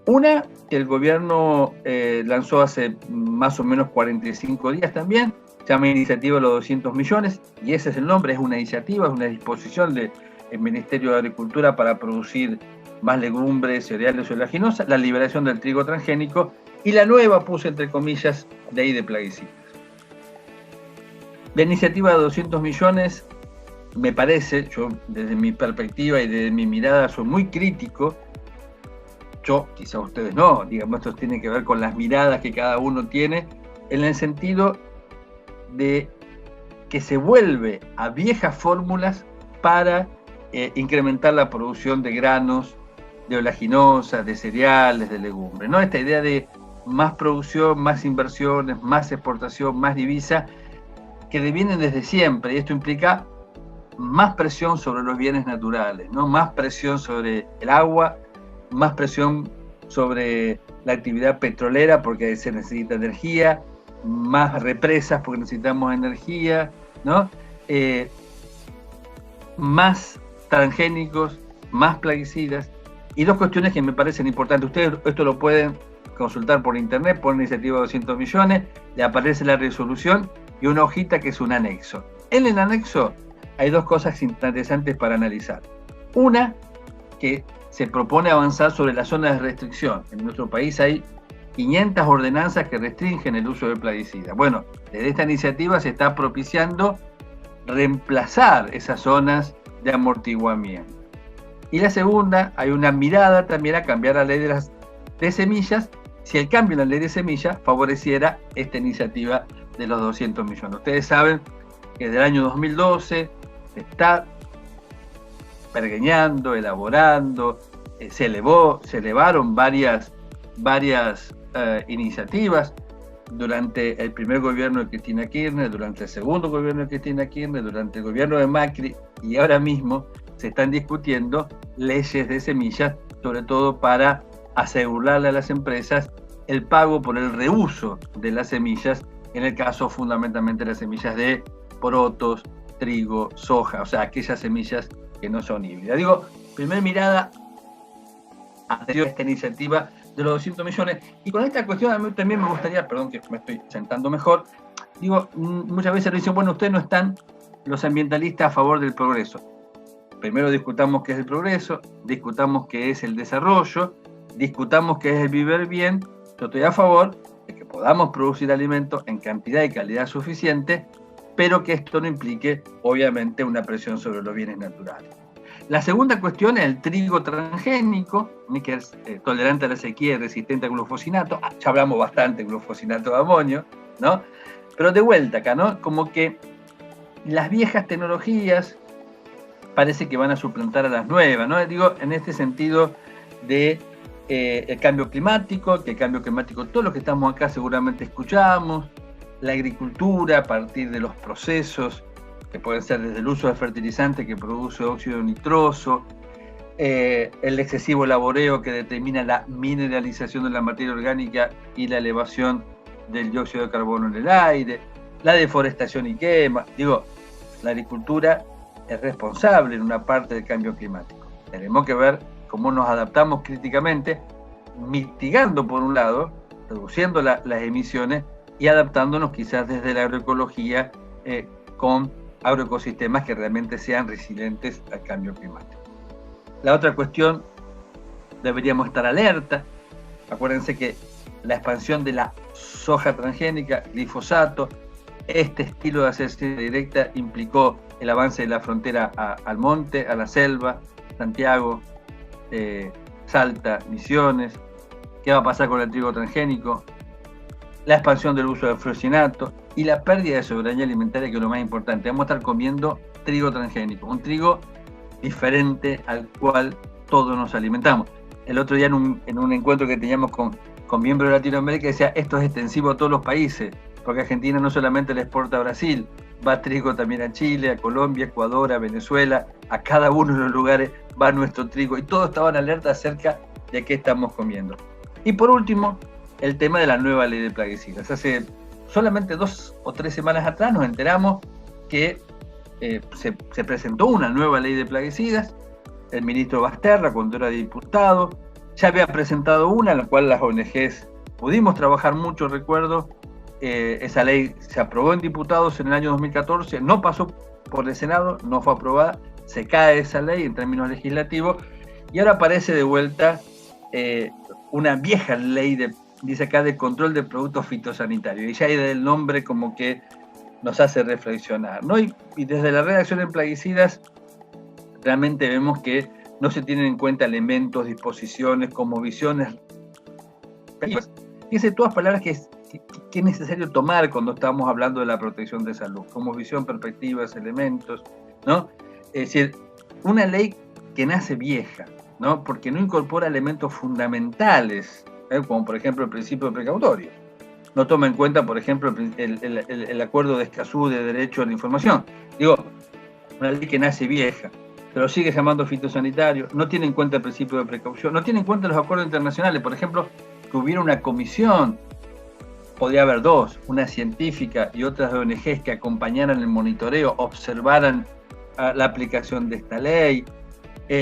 [SPEAKER 1] Una que el gobierno lanzó hace más o menos 45 días también, se llama Iniciativa de los 200 millones, y ese es el nombre, es una iniciativa, es una disposición del Ministerio de Agricultura para producir más legumbres, cereales o oleaginosas, la liberación del trigo transgénico, y la nueva, puse entre comillas, ley de plaguicidas. La iniciativa de 200 millones, me parece, yo desde mi perspectiva y desde mi mirada soy muy crítico. Yo, quizá ustedes no, digamos, esto tiene que ver con las miradas que cada uno tiene, en el sentido de que se vuelve a viejas fórmulas para incrementar la producción de granos, de oleaginosas, de cereales, de legumbres, ¿no? Esta idea de más producción, más inversiones, más exportación, más divisa, que devienen desde siempre, y esto implica más presión sobre los bienes naturales, ¿no? Más presión sobre el agua, más presión sobre la actividad petrolera porque se necesita energía, más represas porque necesitamos energía, ¿no? Más transgénicos, más plaguicidas, y 2 cuestiones que me parecen importantes. Ustedes esto lo pueden consultar por internet, por Iniciativa de 200 millones, le aparece la resolución y una hojita que es un anexo. En el anexo hay 2 cosas interesantes para analizar. Una, que se propone avanzar sobre las zonas de restricción. En nuestro país hay 500 ordenanzas que restringen el uso de plaguicidas. Bueno, desde esta iniciativa se está propiciando reemplazar esas zonas de amortiguamiento. Y la segunda, hay una mirada también a cambiar la ley de semillas, si el cambio en la ley de semillas favoreciera esta iniciativa de los 200 millones. Ustedes saben que desde el año 2012 se está pergeñando, elaborando, se elevaron varias iniciativas durante el primer gobierno de Cristina Kirchner, durante el segundo gobierno de Cristina Kirchner, durante el gobierno de Macri, y ahora mismo se están discutiendo leyes de semillas, sobre todo para asegurarle a las empresas el pago por el reuso de las semillas, en el caso fundamentalmente de las semillas de porotos, trigo, soja, o sea, aquellas semillas que no son híbridas. Digo, primera mirada anterior a esta iniciativa de los 200 millones, y con esta cuestión a mí también me gustaría, perdón que me estoy sentando mejor, digo, muchas veces nos dicen, bueno, ustedes no están los ambientalistas a favor del progreso. Primero discutamos qué es el progreso, discutamos qué es el desarrollo, discutamos qué es el vivir bien. Yo estoy a favor de que podamos producir alimentos en cantidad y calidad suficiente, pero que esto no implique, obviamente, una presión sobre los bienes naturales. La segunda cuestión es el trigo transgénico, que es tolerante a la sequía y resistente al glufosinato. Ya hablamos bastante de glufosinato de amonio, ¿no? Pero de vuelta acá, ¿no? Como que las viejas tecnologías parece que van a suplantar a las nuevas, ¿no? Digo, en este sentido de el cambio climático, que el cambio climático, todos los que estamos acá seguramente escuchamos, la agricultura a partir de los procesos, que pueden ser desde el uso de fertilizantes que produce óxido nitroso, el excesivo laboreo que determina la mineralización de la materia orgánica y la elevación del dióxido de carbono en el aire, la deforestación y quema. Digo, la agricultura es responsable en una parte del cambio climático. Tenemos que ver cómo nos adaptamos críticamente, mitigando por un lado, reduciendo las emisiones y adaptándonos quizás desde la agroecología con agroecosistemas que realmente sean resilientes al cambio climático. La otra cuestión, deberíamos estar alerta. Acuérdense que la expansión de la soja transgénica, glifosato, este estilo de asistencia directa implicó el avance de la frontera al monte, a la selva, Santiago, Salta, Misiones. ¿Qué va a pasar con el trigo transgénico? La expansión del uso del fluosinato y la pérdida de soberanía alimentaria, que es lo más importante. Vamos a estar comiendo trigo transgénico, un trigo diferente al cual todos nos alimentamos. El otro día en un encuentro que teníamos con miembros de Latinoamérica decía, esto es extensivo a todos los países, porque Argentina no solamente le exporta a Brasil, va trigo también a Chile, a Colombia, a Ecuador, a Venezuela, a cada uno de los lugares va nuestro trigo, y todos estaban alerta acerca de qué estamos comiendo. Y por último, el tema de la nueva ley de plaguicidas. Hace solamente 2 o 3 semanas atrás nos enteramos que se presentó una nueva ley de plaguicidas. El ministro Basterra, cuando era diputado, ya había presentado una, en la cual las ONGs pudimos trabajar mucho, recuerdo. Esa ley se aprobó en diputados en el año 2014, no pasó por el Senado, no fue aprobada, se cae esa ley en términos legislativos, y ahora aparece de vuelta una vieja ley dice acá, de control de productos fitosanitarios, y ya hay del nombre como que nos hace reflexionar, ¿no? Y desde la redacción en plaguicidas realmente vemos que no se tienen en cuenta elementos, disposiciones, como visiones. Fíjense todas palabras que es necesario tomar cuando estamos hablando de la protección de salud, como visión, perspectivas, elementos, ¿no? Es decir, una ley que nace vieja, ¿no? Porque no incorpora elementos fundamentales, como por ejemplo el principio precautorio. No toma en cuenta, por ejemplo, el acuerdo de Escazú de derecho a la información. Digo, una ley que nace vieja, pero sigue llamando fitosanitario, no tiene en cuenta el principio de precaución, no tiene en cuenta los acuerdos internacionales, por ejemplo, que hubiera una comisión, podría haber 2, una científica y otras de ONGs que acompañaran el monitoreo, observaran la aplicación de esta ley.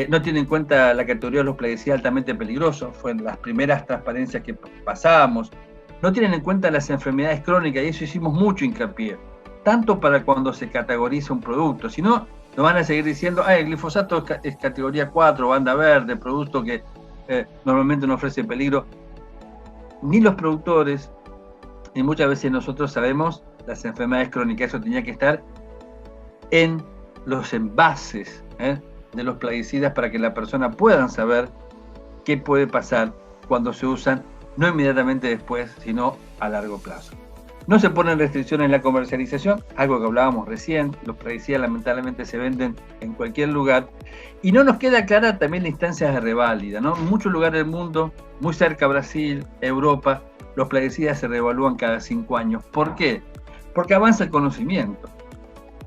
[SPEAKER 1] No tiene en cuenta la categoría de los plaguicidas altamente peligrosos, fueron las primeras transparencias que pasamos. No tienen en cuenta las enfermedades crónicas, y eso hicimos mucho hincapié, tanto para cuando se categoriza un producto, si no, nos van a seguir diciendo, el glifosato es categoría 4, banda verde, producto que normalmente no ofrece peligro. Ni los productores, ni muchas veces nosotros sabemos las enfermedades crónicas. Eso tenía que estar en los envases de los plaguicidas para que la persona pueda saber qué puede pasar cuando se usan, no inmediatamente después, sino a largo plazo. No se ponen restricciones en la comercialización, algo que hablábamos recién. Los plaguicidas lamentablemente se venden en cualquier lugar, y no nos queda clara también la instancia de reválida, ¿no? En muchos lugares del mundo, muy cerca a Brasil, Europa, los plaguicidas se reevalúan cada 5 años. ¿Por qué? Porque avanza el conocimiento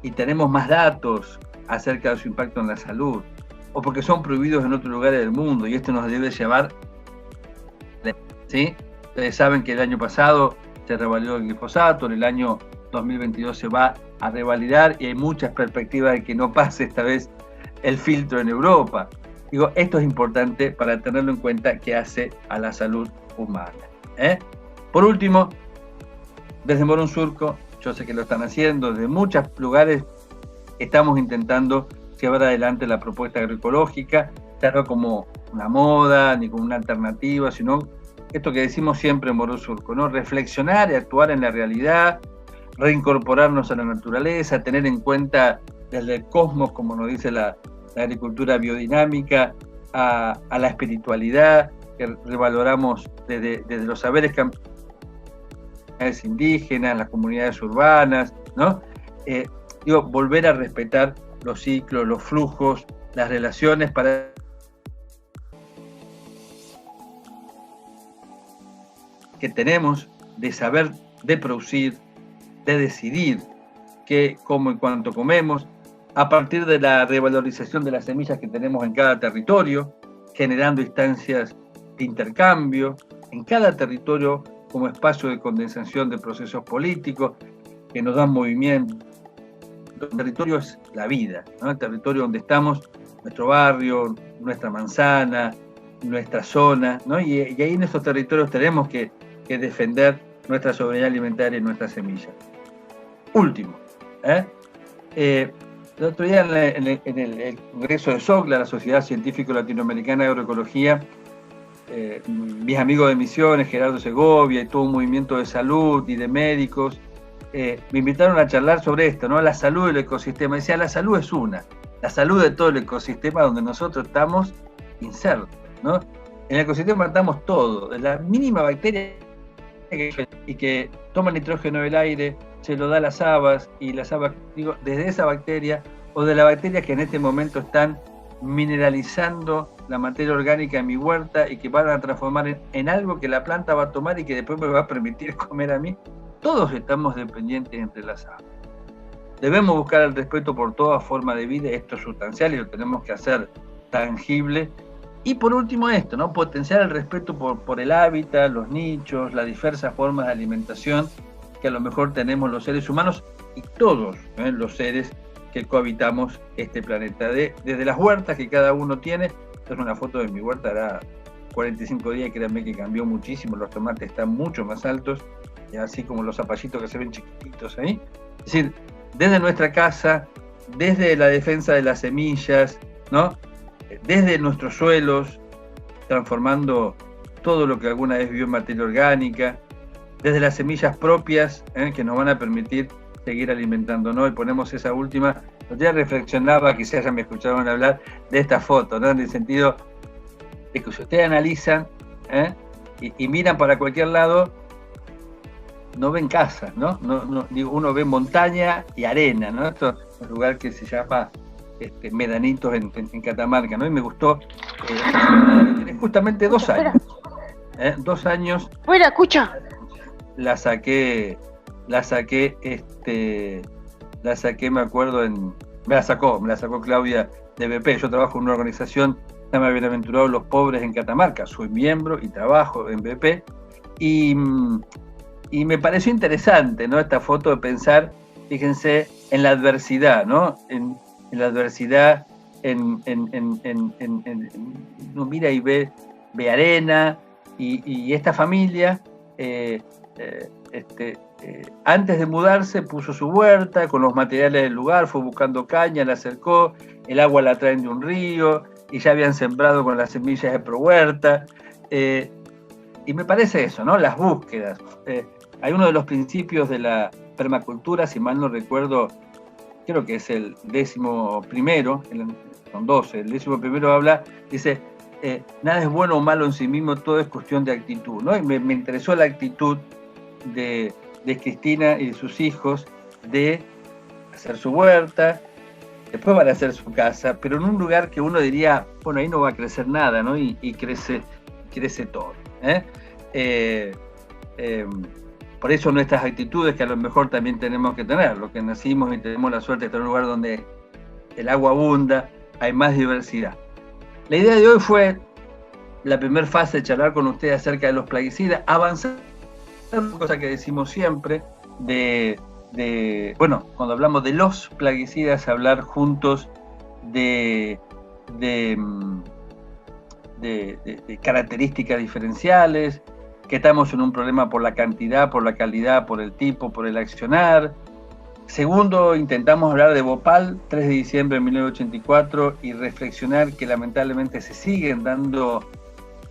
[SPEAKER 1] y tenemos más datos acerca de su impacto en la salud. o porque son prohibidos en otros lugares del mundo, y esto nos debe llevar, ¿sí? Ustedes saben que el año pasado se revalidó el glifosato, en el año 2022 se va a revalidar y hay muchas perspectivas de que no pase esta vez el filtro en Europa. Digo, esto es importante para tenerlo en cuenta que hace a la salud humana. Por último, desde Morón Surco, yo sé que lo están haciendo, desde muchos lugares estamos intentando llevar adelante la propuesta agroecológica, ya no como una moda ni como una alternativa, sino esto que decimos siempre en Morón Surco, ¿no? Reflexionar y actuar en la realidad, reincorporarnos a la naturaleza, tener en cuenta desde el cosmos, como nos dice la agricultura biodinámica, a la espiritualidad, que revaloramos desde los saberes indígenas, las comunidades urbanas, ¿no? Volver a respetar los ciclos, los flujos, las relaciones para que tenemos de saber, de producir, de decidir qué, cómo y cuánto comemos, a partir de la revalorización de las semillas que tenemos en cada territorio, generando instancias de intercambio, en cada territorio como espacio de condensación de procesos políticos que nos dan movimiento. El territorio es la vida, ¿no? El territorio donde estamos, nuestro barrio, nuestra manzana, nuestra zona, ¿no? Y ahí en estos territorios tenemos que defender nuestra soberanía alimentaria y nuestras semillas. Último, el otro día en el Congreso de SOCLA, la Sociedad Científica Latinoamericana de Agroecología, mis amigos de Misiones, Gerardo Segovia y todo un movimiento de salud y de médicos, me invitaron a charlar sobre esto, ¿no? La salud del ecosistema. Decía, la salud es la salud de todo el ecosistema donde nosotros estamos insertos, ¿no? En el ecosistema estamos todos, de la mínima bacteria que toma nitrógeno del aire, se lo da a las habas, y las habas, digo, desde esa bacteria, o de la bacteria que en este momento están mineralizando la materia orgánica en mi huerta y que van a transformar en algo que la planta va a tomar y que después me va a permitir comer a mí. Todos estamos dependientes entre las aves. Debemos buscar el respeto por toda forma de vida, esto es sustancial y lo tenemos que hacer tangible. Y por último esto, ¿no? Potenciar el respeto por el hábitat, los nichos, las diversas formas de alimentación que a lo mejor tenemos los seres humanos y todos los seres que cohabitamos este planeta. Desde las huertas que cada uno tiene, esta es una foto de mi huerta, hará 45 días, créanme que cambió muchísimo, los tomates están mucho más altos, y así como los zapallitos que se ven chiquititos ahí. Es decir, desde nuestra casa, desde la defensa de las semillas, ¿no? Desde nuestros suelos, transformando todo lo que alguna vez vivió en materia orgánica, desde las semillas propias que nos van a permitir seguir alimentándonos, y ponemos esa última. Ya reflexionaba, quizás ya me escucharon hablar de esta foto, ¿no? En el sentido de que si ustedes analizan y miran para cualquier lado, no ven casas, ¿no? Digo, uno ve montaña y arena, ¿no? Esto es un lugar que se llama Medanitos en Catamarca, ¿no? Y me gustó, tiene justamente 2 años. 2 años.
[SPEAKER 2] Fuera, escucha.
[SPEAKER 1] La saqué, me acuerdo, me la sacó Claudia de BP. Yo trabajo en una organización que se llama Bienaventurados los Pobres en Catamarca, soy miembro y trabajo en BP, y me pareció interesante, ¿no? Esta foto de pensar, fíjense, en la adversidad, ¿no? En la adversidad, uno mira y ve arena, y esta familia, antes de mudarse puso su huerta con los materiales del lugar, fue buscando caña, la acercó, el agua la traen de un río y ya habían sembrado con las semillas de ProHuerta, y me parece eso, ¿no? Las búsquedas. Hay uno de los principios de la permacultura, si mal no recuerdo, creo que es el 11º, son 12, el 11º habla, dice, nada es bueno o malo en sí mismo, todo es cuestión de actitud, ¿no? Y me interesó la actitud de Cristina y de sus hijos de hacer su huerta, después van a hacer su casa, pero en un lugar que uno diría, bueno, ahí no va a crecer nada, ¿no? Y crece todo. Por eso nuestras actitudes, que a lo mejor también tenemos que tener, los que nacimos y tenemos la suerte de estar en un lugar donde el agua abunda, hay más diversidad. La idea de hoy fue la primera fase de charlar con ustedes acerca de los plaguicidas, avanzar, una cosa que decimos siempre, bueno, cuando hablamos de los plaguicidas, hablar juntos de características diferenciales, que estamos en un problema por la cantidad, por la calidad, por el tipo, por el accionar. Segundo, intentamos hablar de Bhopal, 3 de diciembre de 1984, y reflexionar que lamentablemente se siguen dando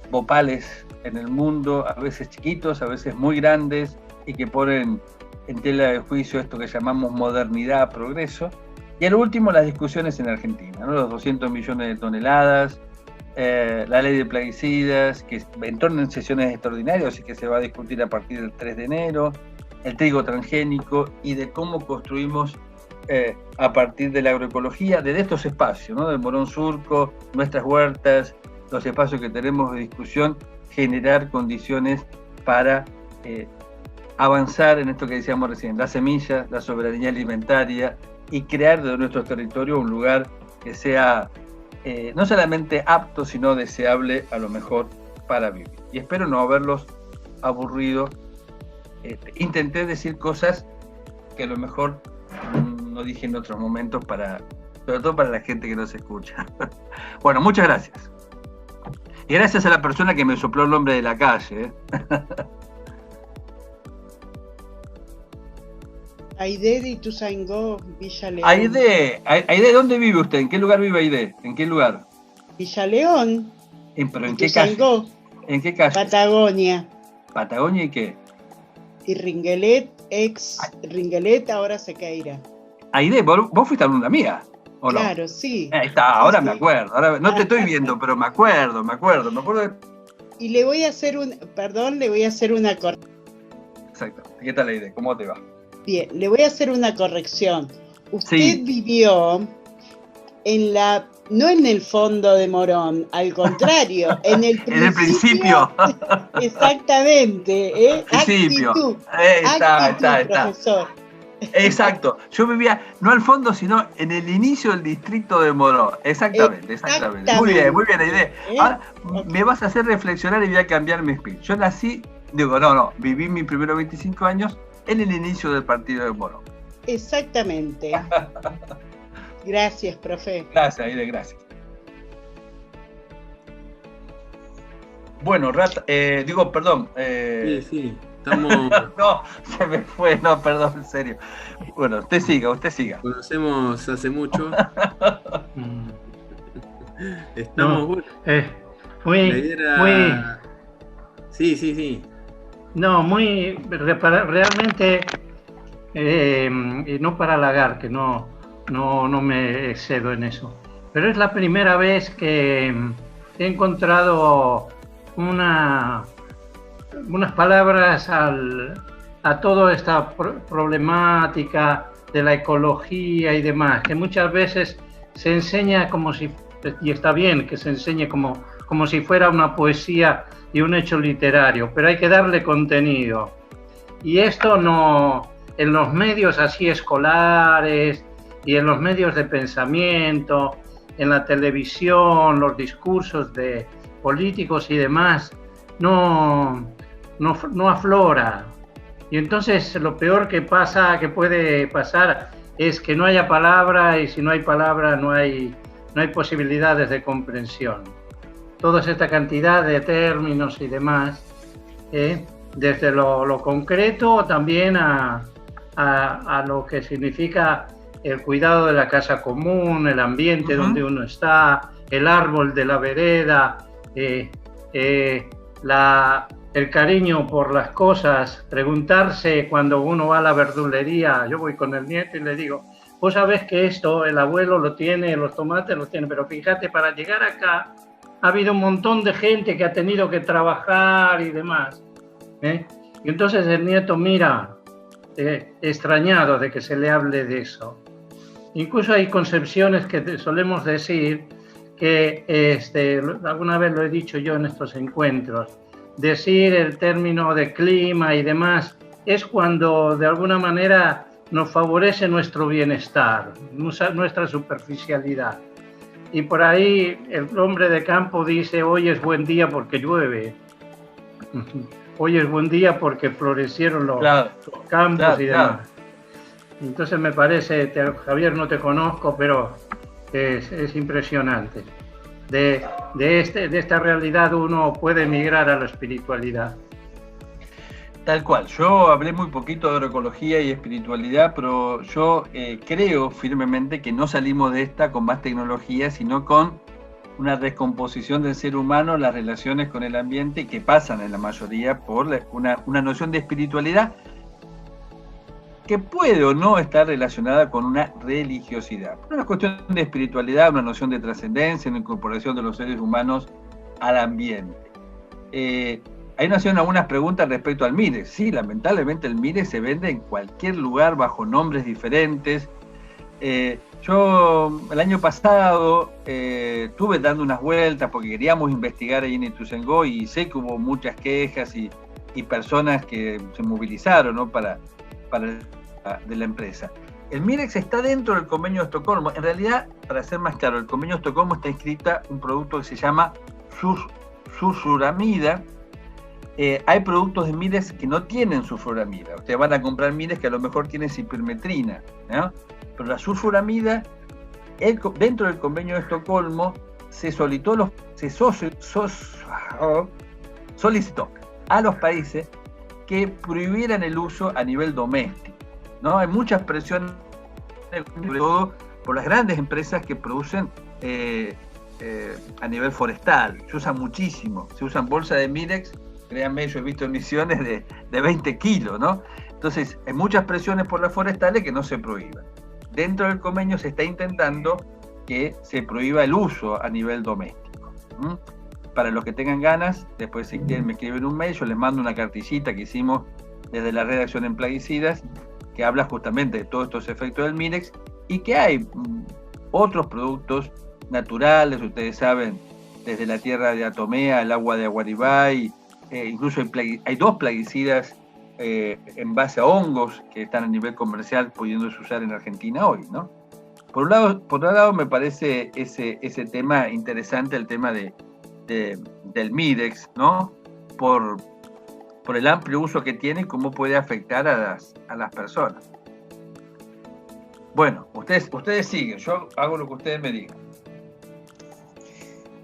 [SPEAKER 1] Bhopales en el mundo, a veces chiquitos, a veces muy grandes, y que ponen en tela de juicio esto que llamamos modernidad, progreso. Y al último, las discusiones en Argentina, ¿no? Los 200 millones de toneladas, la ley de plaguicidas, que entró en sesiones extraordinarias y que se va a discutir a partir del 3 de enero, el trigo transgénico y de cómo construimos a partir de la agroecología, desde estos espacios, ¿no? Del Morón Surco, nuestras huertas, los espacios que tenemos de discusión, generar condiciones para avanzar en esto que decíamos recién, las semillas, la soberanía alimentaria y crear de nuestro territorio un lugar que sea no solamente apto, sino deseable a lo mejor para vivir. Y espero no haberlos aburrido. Intenté decir cosas que a lo mejor no dije en otros momentos, sobre todo para la gente que no se escucha. Bueno, muchas gracias. Y gracias a la persona que me sopló el nombre de la calle.
[SPEAKER 2] Aide de Ituzaingó, Villa León.
[SPEAKER 1] Aide, ¿dónde vive usted? ¿En qué lugar vive Aide? ¿En qué lugar?
[SPEAKER 2] Villa León.
[SPEAKER 1] ¿Pero en qué calle? ¿En qué calle?
[SPEAKER 2] Patagonia.
[SPEAKER 1] ¿Patagonia y qué?
[SPEAKER 2] Y Ringuelet, Ringuelet, ahora Sequeira.
[SPEAKER 1] Aide, ¿vos fuiste alumna mía? ¿O no?
[SPEAKER 2] Claro, sí.
[SPEAKER 1] Ahí está, ahora sí. Me acuerdo. Ahora, no te estoy viendo, pero me acuerdo.
[SPEAKER 2] Y le voy a hacer una corrección.
[SPEAKER 1] Exacto. ¿Qué tal Aide? ¿Cómo te va?
[SPEAKER 2] Bien, le voy a hacer una corrección. Usted vivió no en el fondo de Morón, al contrario, en el principio.
[SPEAKER 1] En el principio.
[SPEAKER 2] Exactamente.
[SPEAKER 1] Principio.
[SPEAKER 2] Actitud, profesor.
[SPEAKER 1] Exacto. Yo vivía no al fondo, sino en el inicio del distrito de Morón. Exactamente. Muy bien, Aide. Ahora me vas a hacer reflexionar y voy a cambiar mi speech. Yo nací, viví mis primeros 25 años en el inicio del partido de Morón.
[SPEAKER 2] Exactamente. Gracias, profe.
[SPEAKER 1] Gracias, Aide, gracias. Bueno, perdón.
[SPEAKER 3] Sí, estamos...
[SPEAKER 1] No, se me fue, perdón, en serio. Bueno, usted siga.
[SPEAKER 3] Conocemos hace mucho. Estamos...
[SPEAKER 4] Muy...
[SPEAKER 3] Sí.
[SPEAKER 4] No, realmente, y no para halagar, que no me excedo en eso, pero es la primera vez que he encontrado unas palabras a toda esta problemática de la ecología y demás, que muchas veces se enseña y está bien que se enseñe como si fuera una poesía y un hecho literario, pero hay que darle contenido. Y esto no, en los medios así escolares y en los medios de pensamiento, en la televisión, los discursos de políticos y demás, no aflora. Y entonces lo peor que puede pasar es que no haya palabra, y si no hay palabra no hay posibilidades de comprensión. Toda esta cantidad de términos y demás, desde lo concreto también a lo que significa el cuidado de la casa común, el ambiente donde uno está, el árbol de la vereda, el cariño por las cosas, preguntarse cuando uno va a la verdulería. Yo voy con el nieto y le digo, vos sabés que esto el abuelo lo tiene, los tomates lo tiene, pero fíjate, para llegar acá ha habido un montón de gente que ha tenido que trabajar y demás. Y entonces el nieto mira extrañado de que se le hable de eso. Incluso hay concepciones que solemos decir que, alguna vez lo he dicho yo en estos encuentros, decir el término de clima y demás es cuando de alguna manera nos favorece nuestro bienestar, nuestra superficialidad. y por ahí el hombre de campo dice, hoy es buen día porque llueve. Hoy es buen día porque florecieron los campos y demás. Entonces me parece, Javier, no te conozco, pero es impresionante. De esta realidad uno puede migrar a la espiritualidad.
[SPEAKER 1] Tal cual. Yo hablé muy poquito de agroecología y espiritualidad, pero yo creo firmemente que no salimos de esta con más tecnología, sino con una descomposición del ser humano, las relaciones con el ambiente, que pasan en la mayoría por una noción de espiritualidad que puede o no estar relacionada con una religiosidad. Una cuestión de espiritualidad, una noción de trascendencia, una incorporación de los seres humanos al ambiente. Ahí nos hacían algunas preguntas respecto al Mirex. Sí, lamentablemente el Mirex se vende en cualquier lugar bajo nombres diferentes. Yo el año pasado estuve dando unas vueltas porque queríamos investigar ahí en Ituzaingó y sé que hubo muchas quejas y personas que se movilizaron, ¿no? de la empresa. El Mirex está dentro del convenio de Estocolmo. En realidad, para ser más claro, el convenio de Estocolmo está inscrita un producto que se llama sulfuramida. Hay productos de Mirex que no tienen sulfuramida. Ustedes van a comprar Mirex que a lo mejor tiene cipermetrina, ¿no? Pero la sulfuramida, dentro del convenio de Estocolmo, se solicitó a los países que prohibieran el uso a nivel doméstico, ¿no? Hay muchas presiones, sobre todo por las grandes empresas que producen a nivel forestal. Se usan muchísimo, se usan bolsas de Mirex, créanme, yo he visto emisiones de 20 kilos, ¿no? Entonces, hay muchas presiones por las forestales que no se prohíban. Dentro del convenio se está intentando que se prohíba el uso a nivel doméstico. Para los que tengan ganas, después si quieren me escriben un mail, yo les mando una cartillita que hicimos desde la redacción en Plaguicidas, que habla justamente de todos estos efectos del Mirex, y que hay otros productos naturales, ustedes saben, desde la tierra de Atomea, el agua de Aguaribay, incluso hay 2 plaguicidas en base a hongos que están a nivel comercial pudiéndose usar en Argentina hoy, ¿no? Por otro lado me parece ese tema interesante, el tema del Mirex, ¿no? Por el amplio uso que tiene y cómo puede afectar a las personas. Bueno, ustedes siguen, yo hago lo que ustedes me digan.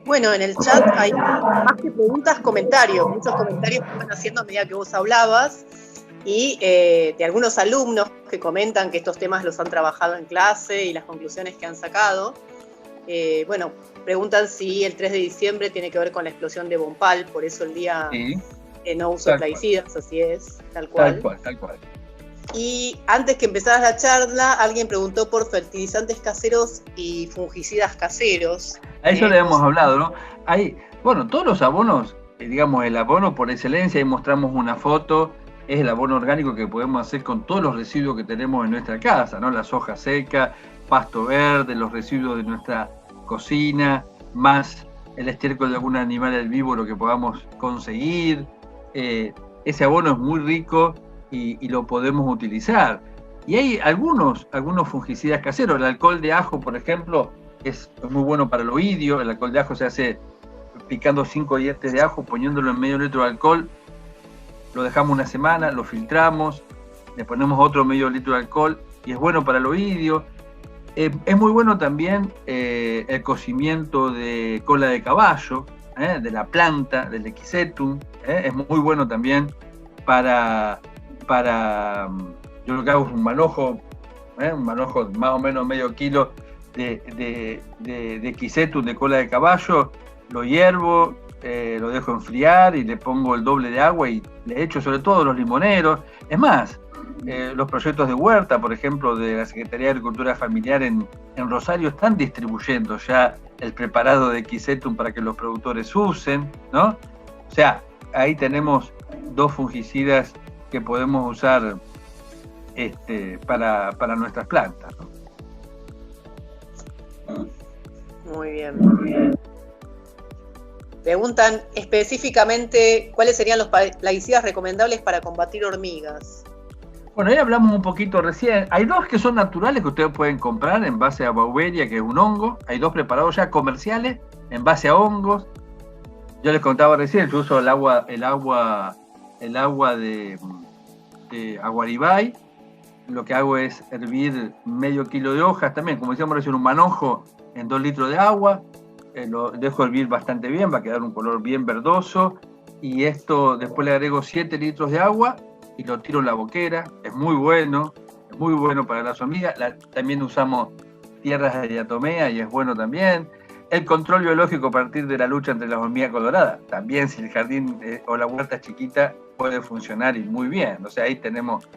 [SPEAKER 5] Bueno, en el chat hay más que preguntas, comentarios, muchos comentarios que van haciendo a medida que vos hablabas, y de algunos alumnos que comentan que estos temas los han trabajado en clase y las conclusiones que han sacado. Bueno, preguntan si el 3 de diciembre tiene que ver con la explosión de Bompal, por eso el día no uso de plaguicidas, así es, tal cual.
[SPEAKER 1] Tal cual.
[SPEAKER 5] Y antes que empezaras la charla, alguien preguntó por fertilizantes caseros y fungicidas caseros.
[SPEAKER 1] A eso le hemos hablado, ¿no? Todos los abonos, digamos, el abono por excelencia, ahí mostramos una foto, es el abono orgánico que podemos hacer con todos los residuos que tenemos en nuestra casa, ¿no? La soja seca, pasto verde, los residuos de nuestra cocina, más el estiércol de algún animal herbívoro que podamos conseguir. Ese abono es muy rico y lo podemos utilizar. Y hay algunos fungicidas caseros. El alcohol de ajo, por ejemplo, es muy bueno para el oidio. El alcohol de ajo se hace picando 5 dientes de ajo, poniéndolo en medio litro de alcohol, lo dejamos una semana, lo filtramos, le ponemos otro medio litro de alcohol y es bueno para el oidio. Es muy bueno también el cocimiento de cola de caballo, de la planta, del Equisetum. Es muy bueno también para yo lo que hago es un manojo de más o menos medio kilo de Equisetum de cola de caballo, lo hiervo, lo dejo enfriar y le pongo el doble de agua y le echo sobre todo los limoneros. Es más, los proyectos de huerta, por ejemplo, de la Secretaría de Agricultura Familiar en Rosario están distribuyendo ya el preparado de Equisetum para que los productores usen, ¿no? O sea, ahí tenemos 2 fungicidas que podemos usar para nuestras plantas, ¿no?
[SPEAKER 5] Muy bien, muy bien. Preguntan específicamente cuáles serían los plaguicidas recomendables para combatir hormigas.
[SPEAKER 1] Bueno, ahí hablamos un poquito recién. Hay dos que son naturales que ustedes pueden comprar en base a Beauveria, que es un hongo. Hay dos preparados ya comerciales en base a hongos. Yo les contaba recién, yo uso el agua de Aguaribay. Lo que hago es hervir medio kilo de hojas también, como decíamos recién, un manojo en 2 litros de agua. Lo dejo hervir bastante bien, va a quedar un color bien verdoso. Y esto después le agrego 7 litros de agua y lo tiro en la boquera. Es muy bueno para las hormigas. También usamos tierras de diatomea y es bueno también. El control biológico a partir de la lucha entre las hormigas coloradas. También si el jardín o la huerta es chiquita puede funcionar y muy bien. O sea, ahí tenemos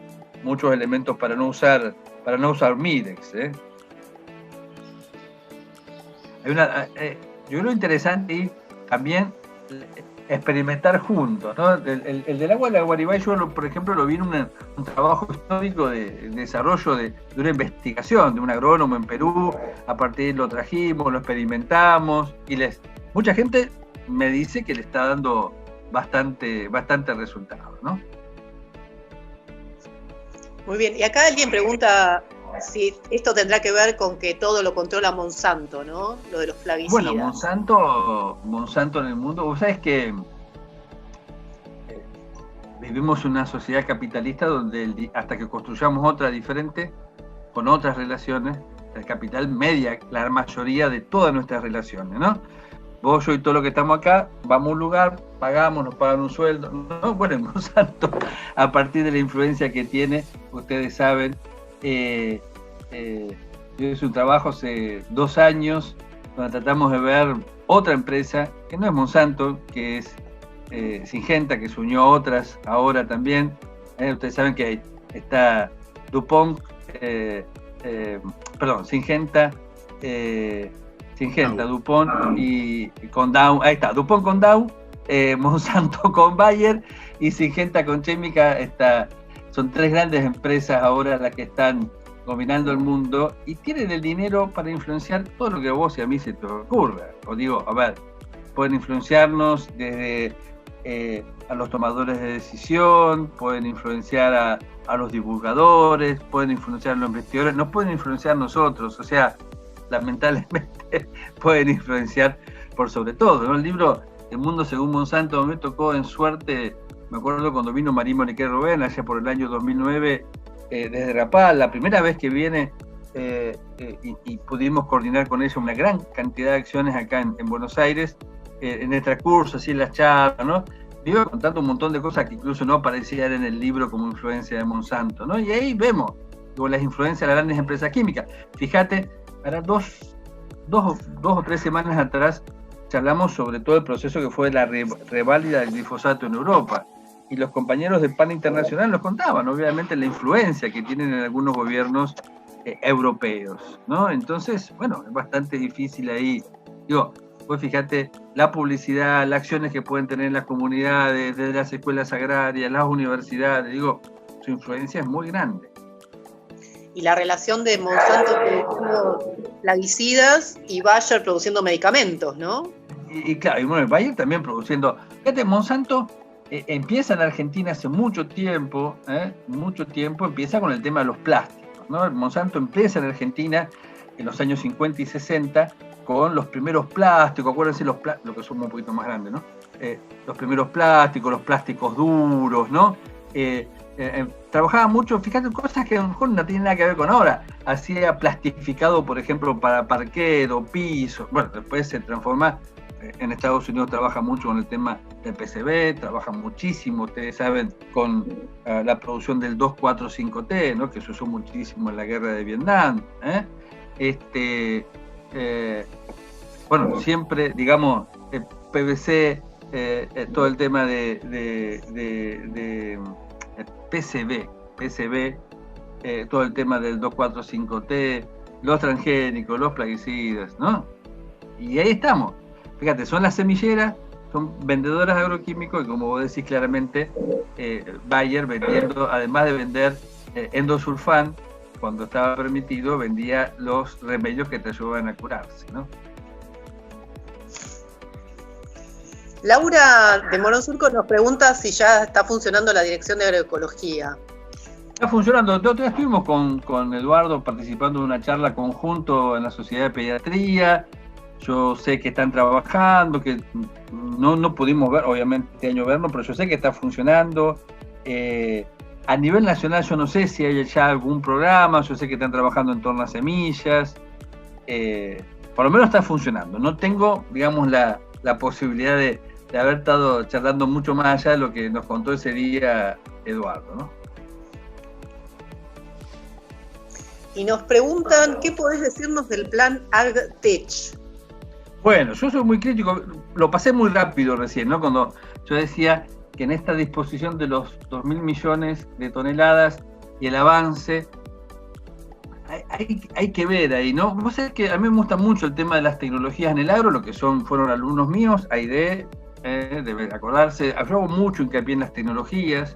[SPEAKER 1] muchos elementos para no usar Mirex. Yo creo interesante y también experimentar juntos, ¿no? El del agua de la Guaribay, yo por ejemplo lo vi en un trabajo histórico de desarrollo de una investigación de un agrónomo en Perú. A partir lo trajimos, lo experimentamos y mucha gente me dice que le está dando bastante resultado, ¿no?
[SPEAKER 5] Muy bien, y acá alguien pregunta si esto tendrá que ver con que todo lo controla Monsanto, ¿no? Lo de los plaguicidas.
[SPEAKER 1] Bueno, Monsanto en el mundo, vos sabés que vivimos en una sociedad capitalista donde hasta que construyamos otra diferente, con otras relaciones, el capital media la mayoría de todas nuestras relaciones, ¿no? Vos, yo y todo lo que estamos acá, vamos a un lugar, pagamos, nos pagan un sueldo, ¿no? Bueno, en Monsanto, a partir de la influencia que tiene, ustedes saben, yo hice un trabajo hace 2 años donde tratamos de ver otra empresa, que no es Monsanto, que es Syngenta, que se unió a otras ahora también. Ustedes saben que está DuPont, Syngenta, DuPont y con Dow, ahí está, DuPont con Dow, Monsanto con Bayer y Syngenta con Chemica. Son 3 grandes empresas ahora las que están dominando el mundo y tienen el dinero para influenciar todo lo que a vos y a mí se te ocurra. Os digo, a ver, pueden influenciarnos desde a los tomadores de decisión, pueden influenciar a los divulgadores, pueden influenciar a los investigadores, nos pueden influenciar a nosotros, o sea, lamentablemente pueden influenciar por sobre todo, ¿no? El libro El Mundo Según Monsanto me tocó en suerte, me acuerdo cuando vino Marie-Monique Robben allá por el año 2009 desde Rapal, la primera vez que viene y pudimos coordinar con ella una gran cantidad de acciones acá en Buenos Aires, en el transcurso, así en las charlas, ¿no? Me iba contando un montón de cosas que incluso no aparecían en el libro como influencia de Monsanto, ¿no? Y ahí vemos las influencias de las grandes empresas químicas. Fíjate, ahora dos o tres semanas atrás charlamos sobre todo el proceso que fue la reválida del glifosato en Europa. Y los compañeros de PAN Internacional nos contaban, obviamente, la influencia que tienen en algunos gobiernos europeos, ¿no? Entonces, bueno, es bastante difícil ahí. Digo, pues fíjate, la publicidad, las acciones que pueden tener las comunidades, desde las escuelas agrarias, las universidades, digo, su influencia es muy grande.
[SPEAKER 5] Y la relación de Monsanto produciendo plaguicidas y Bayer produciendo medicamentos, ¿no?
[SPEAKER 1] Y claro, y bueno, Bayer también produciendo. Fíjate, Monsanto empieza en Argentina hace mucho tiempo, empieza con el tema de los plásticos, ¿no? Monsanto empieza en Argentina en los años 50 y 60 con los primeros plásticos, acuérdense lo que somos un poquito más grandes, ¿no? Los primeros plásticos, los plásticos duros, ¿no? Trabajaba mucho, fíjate, cosas que a lo mejor no tienen nada que ver con ahora. Hacía plastificado, por ejemplo, para parquet o pisos. Bueno, después se transforma. En Estados Unidos trabaja mucho con el tema del PCB, trabaja muchísimo, ustedes saben, con la producción del 2,4,5-T, ¿no? Que se usó muchísimo en la guerra de Vietnam. Bueno, siempre, digamos, PVC, todo el tema de PCB, todo el tema del 2,4,5-T, los transgénicos, los plaguicidas, ¿no? Y ahí estamos. Fíjate, son las semilleras, son vendedoras de agroquímicos y como vos decís claramente, Bayer vendiendo, además de vender endosulfán, cuando estaba permitido, vendía los remedios que te ayudaban a curarse, ¿no?
[SPEAKER 5] Laura de Morón Surco nos pregunta si ya está funcionando la Dirección de Agroecología.
[SPEAKER 1] Está funcionando. Nosotros estuvimos con Eduardo participando de una charla conjunto en la Sociedad de Pediatría. Yo sé que están trabajando, que no pudimos ver, obviamente, este año verlo, pero yo sé que está funcionando. A nivel nacional yo no sé si hay ya algún programa, yo sé que están trabajando en torno a semillas. Por lo menos está funcionando. No tengo, digamos, la posibilidad de haber estado charlando mucho más allá de lo que nos contó ese día Eduardo, ¿no?
[SPEAKER 5] Y nos preguntan, ¿qué podés decirnos del plan AgTech?
[SPEAKER 1] Bueno, yo soy muy crítico, lo pasé muy rápido recién, ¿no? Cuando yo decía que en esta disposición de los 2.000 millones de toneladas y el avance, hay que ver ahí, ¿no? Vos sabés que a mí me gusta mucho el tema de las tecnologías en el agro, lo que fueron alumnos míos, AIDE, debe acordarse, yo hago mucho hincapié en las tecnologías.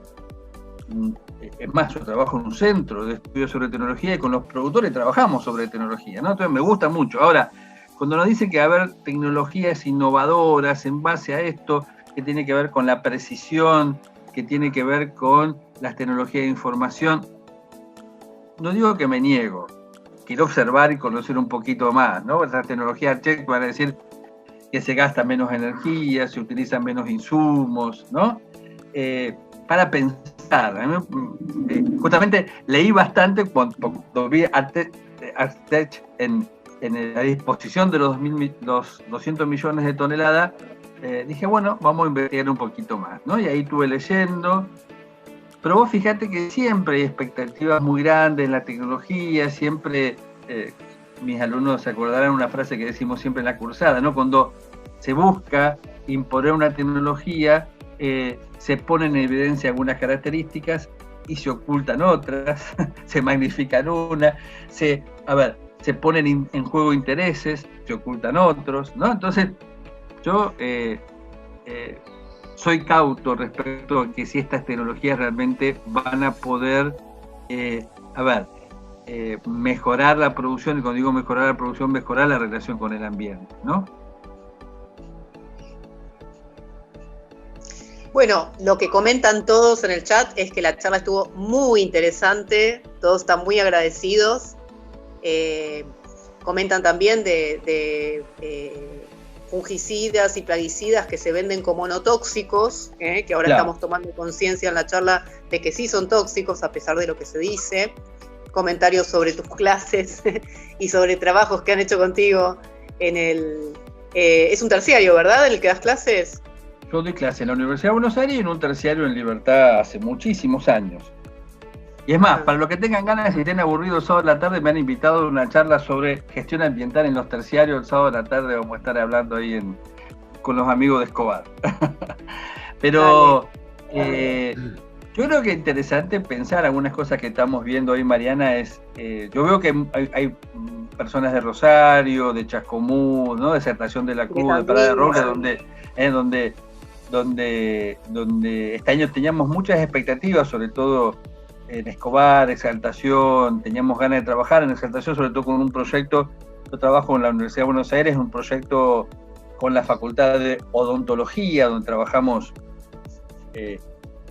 [SPEAKER 1] Es más, yo trabajo en un centro de estudios sobre tecnología y con los productores trabajamos sobre tecnología, ¿no? Entonces me gusta mucho. Ahora, cuando nos dicen que va a haber tecnologías innovadoras en base a esto, que tiene que ver con la precisión, que tiene que ver con las tecnologías de información, no digo que me niego, quiero observar y conocer un poquito más, ¿no? Esas tecnologías check van a decir que se gasta menos energía, se utilizan menos insumos, ¿no? Para pensar. Justamente leí bastante cuando vi AgTech en la disposición de los 200 millones de toneladas. Dije, bueno, vamos a investigar un poquito más, ¿no? Y ahí estuve leyendo. Pero vos fíjate que siempre hay expectativas muy grandes en la tecnología, siempre, mis alumnos se acordarán una frase que decimos siempre en la cursada, ¿no? Cuando se busca imponer una tecnología, se ponen en evidencia algunas características y se ocultan otras, se magnifican unas, se ponen en juego intereses, se ocultan otros, ¿no? Entonces, yo soy cauto respecto a que si estas tecnologías realmente van a poder, mejorar la producción, y cuando digo mejorar la producción, mejorar la relación con el ambiente, ¿no?
[SPEAKER 5] Bueno, lo que comentan todos en el chat es que la charla estuvo muy interesante, todos están muy agradecidos. Comentan también de fungicidas y plaguicidas que se venden como no tóxicos, que ahora claro, estamos tomando conciencia en la charla de que sí son tóxicos a pesar de lo que se dice. Comentarios sobre tus clases y sobre trabajos que han hecho contigo en el... es un terciario, ¿verdad? ¿En el que das clases?
[SPEAKER 1] Yo doy clase en la Universidad de Buenos Aires y en un terciario en Libertad hace muchísimos años. Y es más, para los que tengan ganas y estén aburridos el sábado de la tarde, me han invitado a una charla sobre gestión ambiental en los terciarios. El sábado de la tarde vamos a estar hablando ahí con los amigos de Escobar. Pero yo creo que es interesante pensar algunas cosas que estamos viendo hoy, Mariana. Yo veo que hay personas de Rosario, de Chascomús, ¿no? De Estación de la Cruz, de Parada de Robles, donde este año teníamos muchas expectativas, sobre todo en Escobar, Exaltación, teníamos ganas de trabajar en Exaltación, sobre todo con un proyecto. Yo trabajo en la Universidad de Buenos Aires, un proyecto con la Facultad de Odontología, donde trabajamos,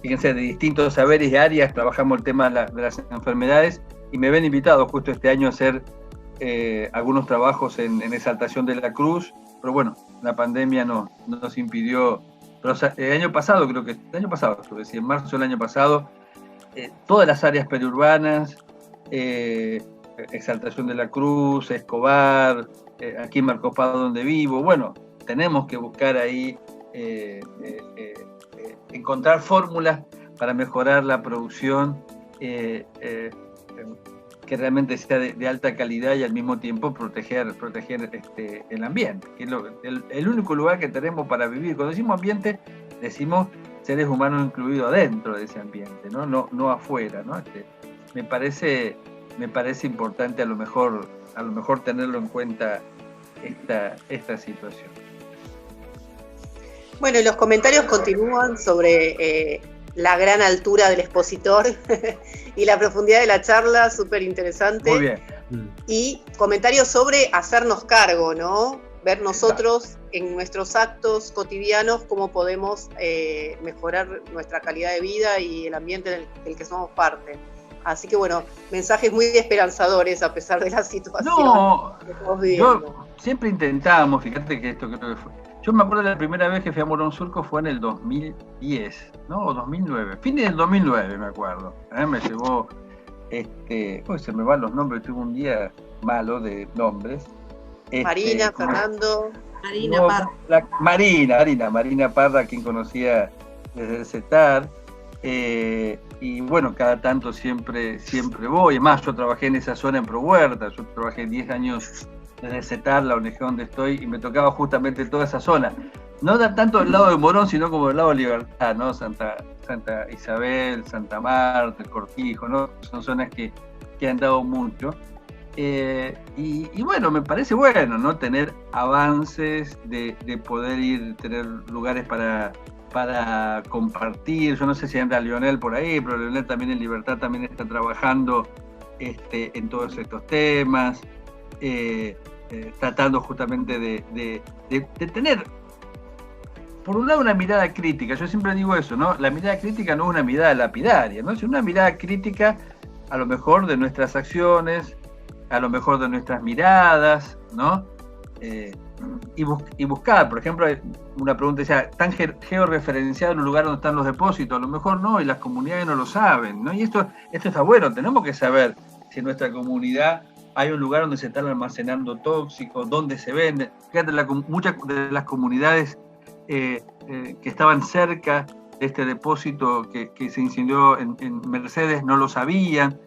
[SPEAKER 1] fíjense, de distintos saberes y áreas, trabajamos el tema de las enfermedades, y me ven invitado justo este año a hacer algunos trabajos en Exaltación de la Cruz, pero bueno, la pandemia nos impidió. Pero el año pasado, en marzo del año pasado, todas las áreas periurbanas, Exaltación de la Cruz, Escobar, aquí en Marcos Paz donde vivo, bueno, tenemos que buscar ahí, encontrar fórmulas para mejorar la producción, que realmente sea de alta calidad y al mismo tiempo proteger el ambiente, que es el único lugar que tenemos para vivir. Cuando decimos ambiente, decimos seres humanos incluidos adentro de ese ambiente, no afuera, ¿no? Me parece importante a lo mejor tenerlo en cuenta esta situación.
[SPEAKER 5] Bueno, y los comentarios continúan sobre la gran altura del expositor y la profundidad de la charla, súper interesante.
[SPEAKER 1] Muy bien.
[SPEAKER 5] Y comentarios sobre hacernos cargo, ¿no? Ver nosotros en nuestros actos cotidianos cómo podemos mejorar nuestra calidad de vida y el ambiente del que somos parte. Así que bueno, mensajes muy esperanzadores a pesar de la situación
[SPEAKER 1] No,
[SPEAKER 5] que estamos viviendo.
[SPEAKER 1] yo siempre intentábamos, fíjate que esto creo que fue. Yo me acuerdo de la primera vez que fui a Morón Surco fue en el 2010, ¿no? O 2009, fines del 2009 me acuerdo. Me llevó, se me van los nombres, tuve un día malo de nombres.
[SPEAKER 5] Marina, Fernando.
[SPEAKER 1] Marina Parra, quien conocía desde el CETAR. Y bueno, cada tanto siempre voy. Es más, yo trabajé en esa zona en Prohuerta, yo trabajé 10 años desde el CETAR, la ONG donde estoy, y me tocaba justamente toda esa zona. No tanto del lado de Morón, sino como del lado de Libertad, ¿no? Santa Isabel, Santa Marta, el Cortijo, ¿no? Son zonas que han dado mucho. Y bueno, me parece bueno, ¿no? Tener avances de poder tener lugares para compartir. Yo no sé si anda Lionel por ahí, pero Lionel también en Libertad también está trabajando en todos estos temas, tratando justamente de tener, por un lado, una mirada crítica. Yo siempre digo eso, ¿no? La mirada crítica no es una mirada lapidaria, ¿no? Es una mirada crítica a lo mejor de nuestras acciones, a lo mejor de nuestras miradas, ¿no? Y buscar, por ejemplo, una pregunta decía, ¿están georreferenciados en el lugar donde están los depósitos? A lo mejor no, y las comunidades no lo saben, ¿no? Y esto está bueno, tenemos que saber si en nuestra comunidad hay un lugar donde se están almacenando tóxicos, dónde se venden. Fíjate, muchas de las comunidades que estaban cerca de este depósito que se incendió en Mercedes no lo sabían.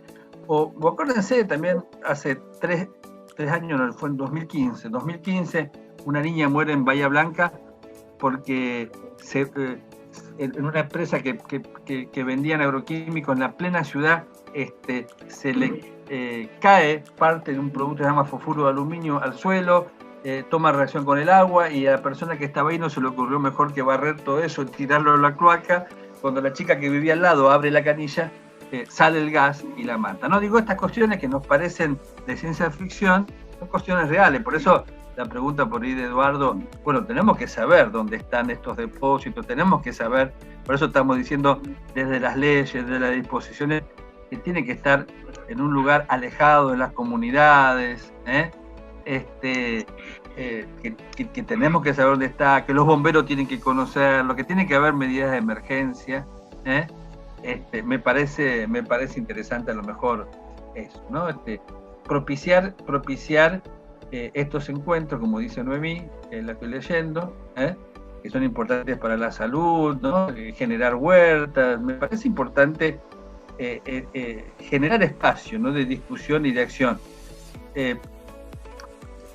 [SPEAKER 1] O acuérdense también, hace tres años, fue en 2015, una niña muere en Bahía Blanca porque en una empresa que vendían agroquímicos en la plena ciudad, se le cae parte de un producto que se llama fosfuro de aluminio al suelo, toma reacción con el agua, y a la persona que estaba ahí no se le ocurrió mejor que barrer todo eso y tirarlo a la cloaca. Cuando la chica que vivía al lado abre la canilla, sale el gas y la mata. No digo, estas cuestiones que nos parecen de ciencia ficción, son cuestiones reales. Por eso la pregunta por ahí de Eduardo, bueno, tenemos que saber dónde están estos depósitos, tenemos que saber, por eso estamos diciendo desde las leyes, desde las disposiciones, que tiene que estar en un lugar alejado de las comunidades, que tenemos que saber dónde está, que los bomberos tienen que conocerlo, que tiene que haber medidas de emergencia. Me parece interesante a lo mejor eso, ¿no? Propiciar estos encuentros, como dice Noemí, la estoy leyendo, que son importantes para la salud, ¿no? Generar huertas. Me parece importante generar espacio, ¿no? De discusión y de acción.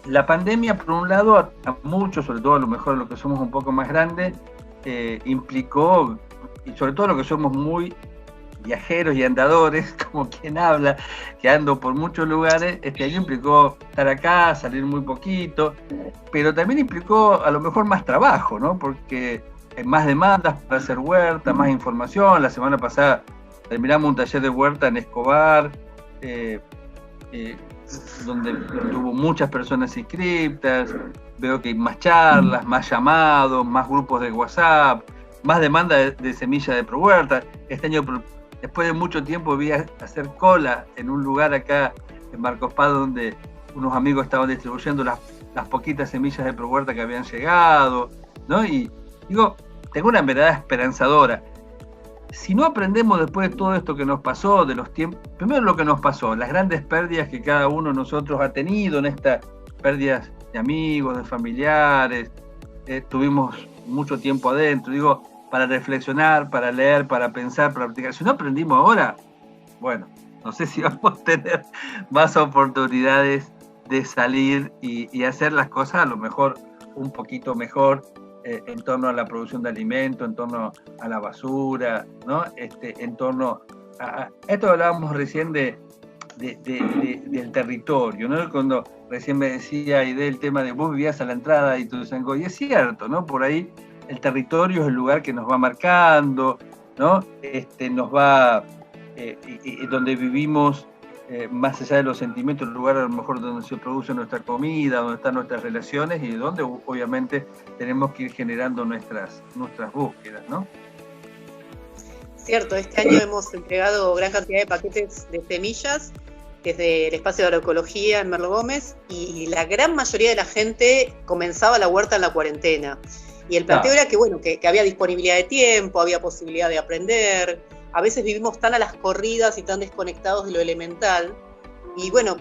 [SPEAKER 1] La pandemia, por un lado, a muchos, sobre todo a lo mejor a los que somos un poco más grandes, implicó, y sobre todo los que somos muy viajeros y andadores, como quien habla, que ando por muchos lugares, este año implicó estar acá, salir muy poquito, pero también implicó a lo mejor más trabajo, ¿no? Porque hay más demandas para hacer huerta, más información. La semana pasada terminamos un taller de huerta en Escobar, donde tuvo muchas personas inscriptas. Veo que hay más charlas, más llamados, más grupos de WhatsApp, más demanda de semilla de Prohuerta. Este año, después de mucho tiempo, vi hacer cola en un lugar acá en Marcos Paz, donde unos amigos estaban distribuyendo las poquitas semillas de Prohuerta que habían llegado, ¿no? Y digo, tengo una mirada esperanzadora. Si no aprendemos después de todo esto que nos pasó, de los tiempos, primero lo que nos pasó, las grandes pérdidas que cada uno de nosotros ha tenido en estas pérdidas de amigos, de familiares, tuvimos mucho tiempo adentro, digo, para reflexionar, para leer, para pensar, para practicar. Si no aprendimos ahora, bueno, no sé si vamos a tener más oportunidades de salir y hacer las cosas a lo mejor un poquito mejor, en torno a la producción de alimentos, en torno a la basura, ¿no? En torno a esto hablábamos recién del territorio, ¿no? Cuando recién me decía Aide el tema de vos vivías a la entrada de Ituzaingó, y es cierto, ¿no? Por ahí el territorio es el lugar que nos va marcando, ¿no? Nos va, donde vivimos, más allá de los sentimientos, el lugar a lo mejor donde se produce nuestra comida, donde están nuestras relaciones, y donde obviamente tenemos que ir generando nuestras búsquedas, ¿no?
[SPEAKER 5] Cierto, este año hemos entregado gran cantidad de paquetes de semillas desde el espacio de agroecología en Merlo Gómez, y la gran mayoría de la gente comenzaba la huerta en la cuarentena. Y el planteo era que, bueno, que había disponibilidad de tiempo, había posibilidad de aprender. A veces vivimos tan a las corridas y tan desconectados de lo elemental. Y bueno,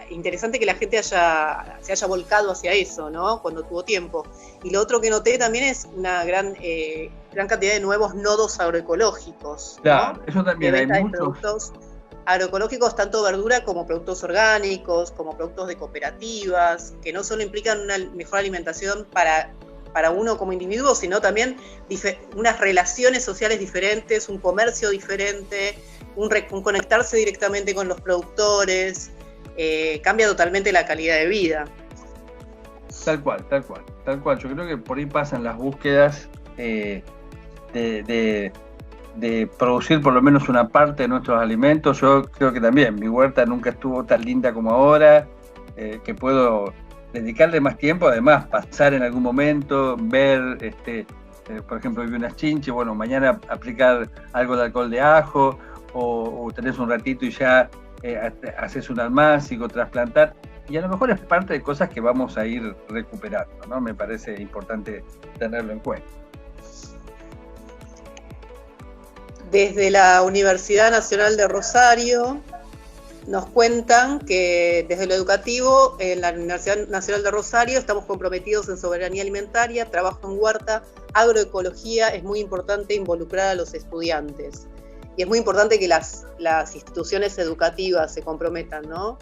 [SPEAKER 5] interesante que la gente se haya volcado hacia eso, ¿no? Cuando tuvo tiempo. Y lo otro que noté también es una gran cantidad de nuevos nodos agroecológicos, ¿no?
[SPEAKER 1] Claro, eso también
[SPEAKER 5] De
[SPEAKER 1] hay
[SPEAKER 5] venta de
[SPEAKER 1] muchos.
[SPEAKER 5] productos agroecológicos, tanto verdura como productos orgánicos, como productos de cooperativas, que no solo implican una mejor alimentación para uno como individuo, sino también unas relaciones sociales diferentes, un comercio diferente, un conectarse directamente con los productores, cambia totalmente la calidad de vida.
[SPEAKER 1] Tal cual. Yo creo que por ahí pasan las búsquedas de producir por lo menos una parte de nuestros alimentos. Yo creo que también mi huerta nunca estuvo tan linda como ahora, que puedo dedicarle más tiempo, además pasar en algún momento, ver, por ejemplo, vi unas chinches, bueno, mañana aplicar algo de alcohol de ajo, o tenés un ratito y ya haces un almácigo, trasplantar, y a lo mejor es parte de cosas que vamos a ir recuperando, ¿no? Me parece importante tenerlo en cuenta.
[SPEAKER 5] Desde la Universidad Nacional de Rosario nos cuentan que desde lo educativo, en la Universidad Nacional de Rosario estamos comprometidos en soberanía alimentaria, trabajo en huerta, agroecología. Es muy importante involucrar a los estudiantes. Y es muy importante que las instituciones educativas se comprometan, ¿no?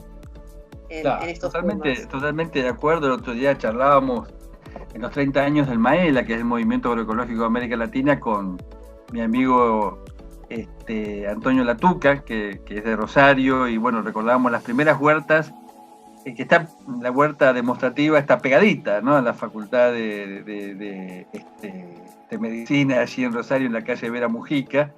[SPEAKER 5] En estos temas.
[SPEAKER 1] Totalmente de acuerdo. El otro día charlábamos en los 30 años del MAELA, que es el Movimiento Agroecológico de América Latina, con mi amigo Antonio Latuca, que es de Rosario, y bueno, recordábamos las primeras huertas, que la huerta demostrativa está pegadita, ¿no?, a la Facultad de Medicina allí en Rosario, en la calle Vera Mujica.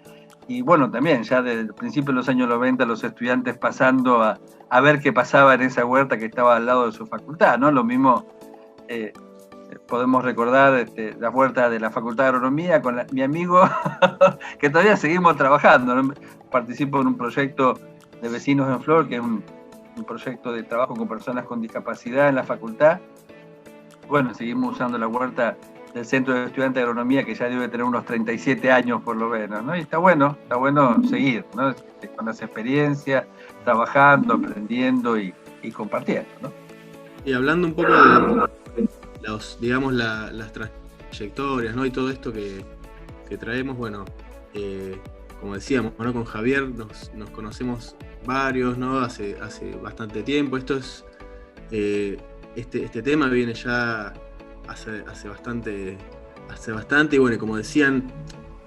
[SPEAKER 1] Y bueno, también ya desde el principio de los años 90 los estudiantes pasando a ver qué pasaba en esa huerta que estaba al lado de su facultad, ¿no? Lo mismo podemos recordar la huerta de la Facultad de Agronomía con mi amigo, que todavía seguimos trabajando, ¿no? Participo en un proyecto de Vecinos en Flor, que es un proyecto de trabajo con personas con discapacidad en la facultad. Bueno, seguimos usando la huerta del Centro de Estudiantes de Agronomía, que ya debe tener unos 37 años por lo menos, ¿no? Y está bueno seguir, ¿no? Con las experiencias, trabajando, aprendiendo y compartiendo, ¿no?
[SPEAKER 3] Y hablando un poco de las trayectorias, ¿no? Y todo esto que traemos, bueno, como decíamos, ¿no? Con Javier nos conocemos varios, ¿no? Hace bastante tiempo. Esto es este tema viene ya hace bastante, y bueno, como decían,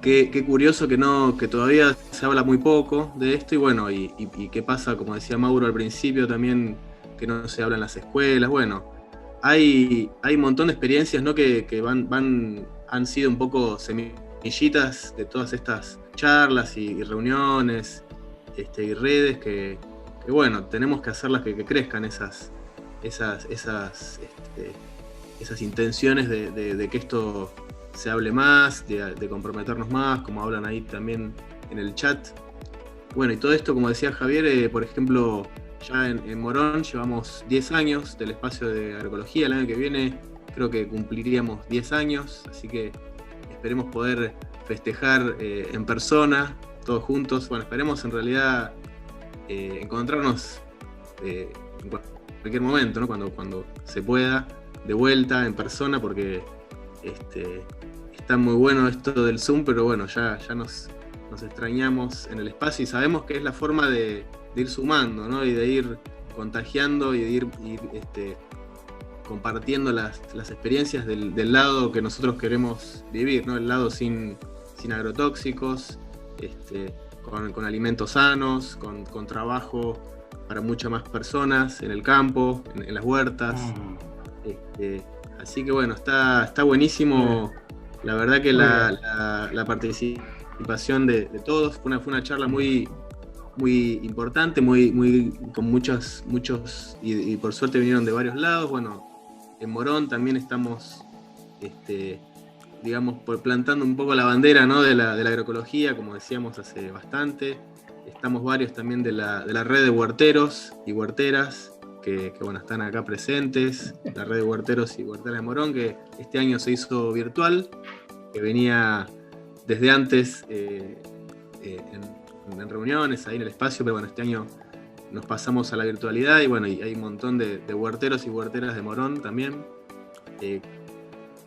[SPEAKER 3] qué curioso que todavía se habla muy poco de esto, y bueno, y qué pasa, como decía Mauro al principio también, que no se habla en las escuelas. Bueno, hay un montón de experiencias, ¿no? que han sido un poco semillitas de todas estas charlas y reuniones y redes que bueno, tenemos que hacerlas que crezcan esas intenciones de que esto se hable más, de comprometernos más, como hablan ahí también en el chat. Bueno, y todo esto, como decía Javier, por ejemplo, ya en Morón llevamos 10 años del espacio de agroecología. El año que viene creo que cumpliríamos 10 años, así que esperemos poder festejar en persona, todos juntos. Bueno, esperemos en realidad encontrarnos en cualquier momento, ¿no? Cuando se pueda, de vuelta en persona, porque está muy bueno esto del Zoom, pero bueno, ya nos extrañamos en el espacio, y sabemos que es la forma de ir sumando, ¿no? Y de ir contagiando y de ir compartiendo las experiencias del lado que nosotros queremos vivir, ¿no? El lado sin agrotóxicos, con alimentos sanos, con trabajo para muchas más personas en el campo, en las huertas. Así que bueno, está buenísimo. La verdad que la participación de todos fue una charla muy importante, con muchos y por suerte vinieron de varios lados. Bueno, en Morón también estamos digamos, plantando un poco la bandera, ¿no?, de la agroecología, como decíamos hace bastante. Estamos varios también de la red de huerteros y huerteras, que bueno, están acá presentes, la red de huerteros y huerteras de Morón, que este año se hizo virtual, que venía desde antes en reuniones ahí en el espacio, pero bueno, este año nos pasamos a la virtualidad y bueno, y hay un montón de huerteros y huerteras de Morón también. Y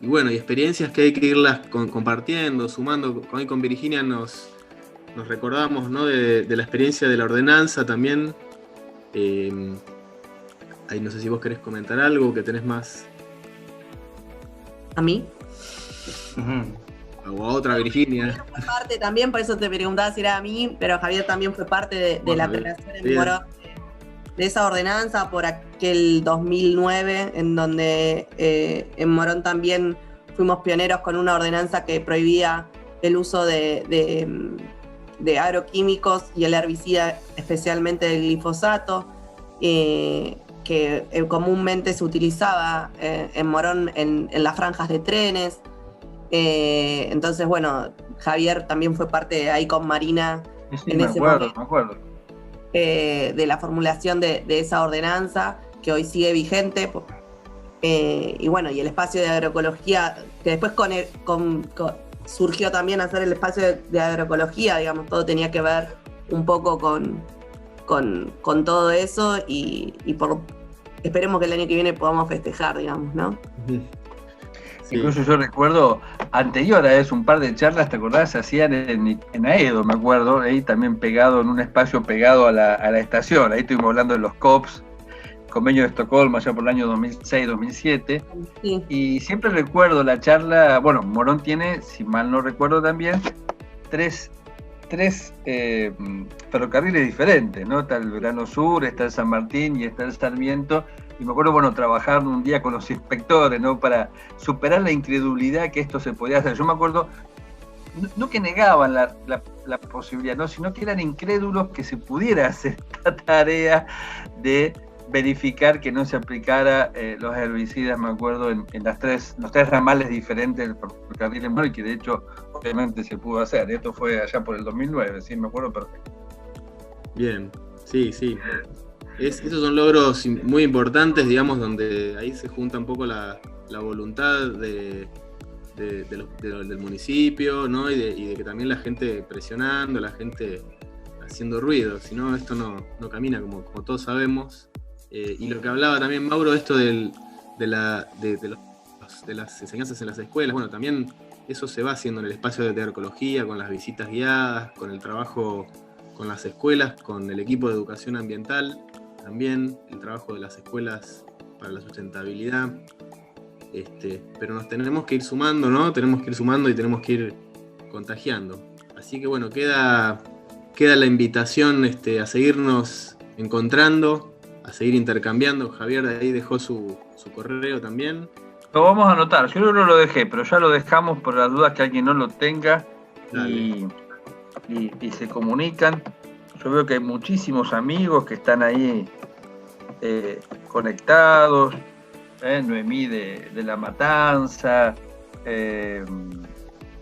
[SPEAKER 3] bueno, y experiencias que hay que irlas compartiendo, sumando. Hoy con Virginia nos recordamos, ¿no?, de la experiencia de la ordenanza también. Ahí no sé si vos querés comentar algo, que tenés más.
[SPEAKER 6] ¿A mí?
[SPEAKER 3] O a otra Virginia.
[SPEAKER 6] Fue parte también, por eso te preguntaba si era a mí, pero Javier también fue parte de la creación en Morón de esa ordenanza por aquel 2009, en donde en Morón también fuimos pioneros con una ordenanza que prohibía el uso de agroquímicos y el herbicida, especialmente el glifosato, que comúnmente se utilizaba en Morón en las franjas de trenes. Entonces, bueno, Javier también fue parte ahí con Marina en ese momento.
[SPEAKER 1] Me acuerdo.
[SPEAKER 6] De la formulación de esa ordenanza, que hoy sigue vigente. Y bueno, y el espacio de agroecología, que después surgió también hacer el espacio de agroecología, digamos, todo tenía que ver un poco con todo eso y esperemos que el año que viene podamos festejar, digamos, ¿no?
[SPEAKER 3] Sí.
[SPEAKER 1] Incluso yo recuerdo, anterior a eso, un par de charlas, ¿te acordás? Se hacían en Aedo, me acuerdo, ahí también pegado, en un espacio pegado a la estación. Ahí estuvimos hablando de los COPs, Convenio de Estocolmo, allá por el año 2006-2007.
[SPEAKER 6] Sí.
[SPEAKER 1] Y siempre recuerdo la charla, bueno, Morón tiene, si mal no recuerdo también, tres ferrocarriles diferentes, ¿no? Está el Verano Sur, está el San Martín y está el Sarmiento. Y me acuerdo, bueno, trabajar un día con los inspectores, ¿no?, para superar la incredulidad que esto se podía hacer. Yo me acuerdo, no que negaban la posibilidad, ¿no?, sino que eran incrédulos que se pudiera hacer esta tarea de verificar que no se aplicara los herbicidas, me acuerdo, en los tres ramales diferentes del ferrocarril en Morón, y que de hecho, obviamente, se pudo hacer. Esto fue allá por el 2009, sí, me acuerdo perfecto.
[SPEAKER 3] Bien, sí. Esos son logros muy importantes, digamos, donde ahí se junta un poco la voluntad del municipio, ¿no? Y de que también la gente presionando, la gente haciendo ruido, si no, esto no camina, como todos sabemos. Y lo que hablaba también Mauro, esto de las enseñanzas en las escuelas, bueno, también eso se va haciendo en el espacio de agroecología, con las visitas guiadas, con el trabajo con las escuelas, con el equipo de educación ambiental, también el trabajo de las escuelas para la sustentabilidad. Pero nos tenemos que ir sumando, ¿no? Tenemos que ir sumando y tenemos que ir contagiando. Así que bueno, queda la invitación a seguirnos encontrando, a seguir intercambiando. Javier de ahí dejó su correo también.
[SPEAKER 1] Lo vamos a anotar, yo no lo dejé, pero ya lo dejamos por las dudas que alguien no lo tenga y se comunican. Yo veo que hay muchísimos amigos que están ahí conectados, Noemí de La Matanza,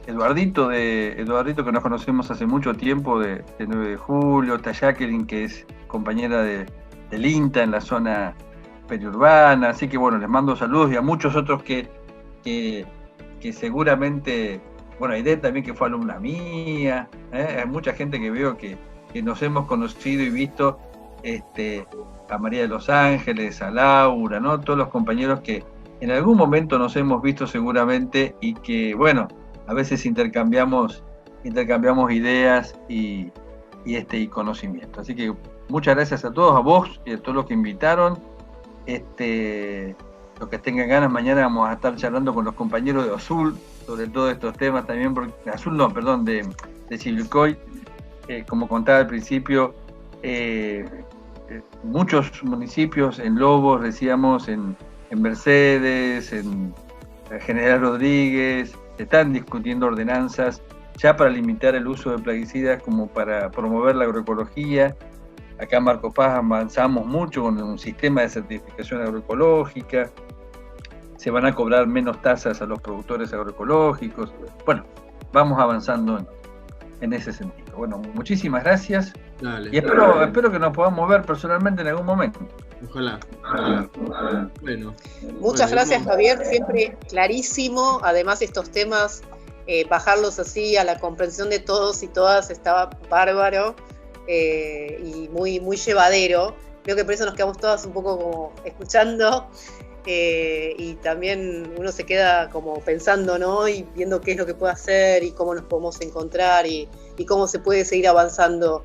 [SPEAKER 1] Eduardito que nos conocemos hace mucho tiempo de 9 de julio, está Jacqueline, que es compañera del INTA en la zona periurbana, así que bueno, les mando saludos, y a muchos otros que seguramente, bueno, Aide también, que fue alumna mía, hay mucha gente que veo que nos hemos conocido y visto, a María de los Ángeles, a Laura, ¿no? Todos los compañeros que en algún momento nos hemos visto seguramente, y que, bueno, a veces intercambiamos ideas y conocimiento. Así que muchas gracias a todos, a vos y a todos los que invitaron. Los que tengan ganas, mañana vamos a estar charlando con los compañeros de Azul sobre todos estos temas también, de Chivilcoy. Como contaba al principio, muchos municipios, en Lobos, decíamos, en Mercedes, en General Rodríguez, están discutiendo ordenanzas ya para limitar el uso de plaguicidas, como para promover la agroecología. Acá en Marcos Paz avanzamos mucho con un sistema de certificación agroecológica. se van a cobrar menos tasas a los productores agroecológicos. Bueno, vamos avanzando en ese sentido. Bueno, muchísimas gracias.
[SPEAKER 3] Dale.
[SPEAKER 1] Y espero que nos podamos ver personalmente en algún momento.
[SPEAKER 3] Ojalá. Bueno.
[SPEAKER 5] Muchas gracias, Javier, siempre clarísimo. Además, estos temas, bajarlos así a la comprensión de todos y todas estaba bárbaro y muy, muy llevadero. Creo que por eso nos quedamos todas un poco como escuchando y también uno se queda como pensando, ¿no? Y viendo qué es lo que puede hacer y cómo nos podemos encontrar y cómo se puede seguir avanzando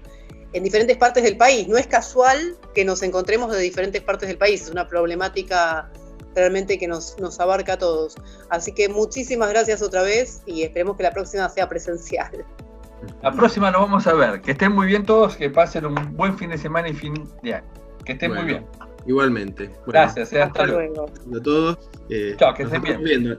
[SPEAKER 5] en diferentes partes del país. No es casual que nos encontremos de diferentes partes del país, es una problemática realmente que nos abarca a todos. Así que muchísimas gracias otra vez y esperemos que la próxima sea presencial.
[SPEAKER 1] La próxima lo vamos a ver. Que estén muy bien todos, que pasen un buen fin de semana y fin de año. Que estén muy bien.
[SPEAKER 3] Igualmente.
[SPEAKER 1] Gracias, hasta luego.
[SPEAKER 3] A todos.
[SPEAKER 1] Chao, que estén bien.
[SPEAKER 3] Viendo.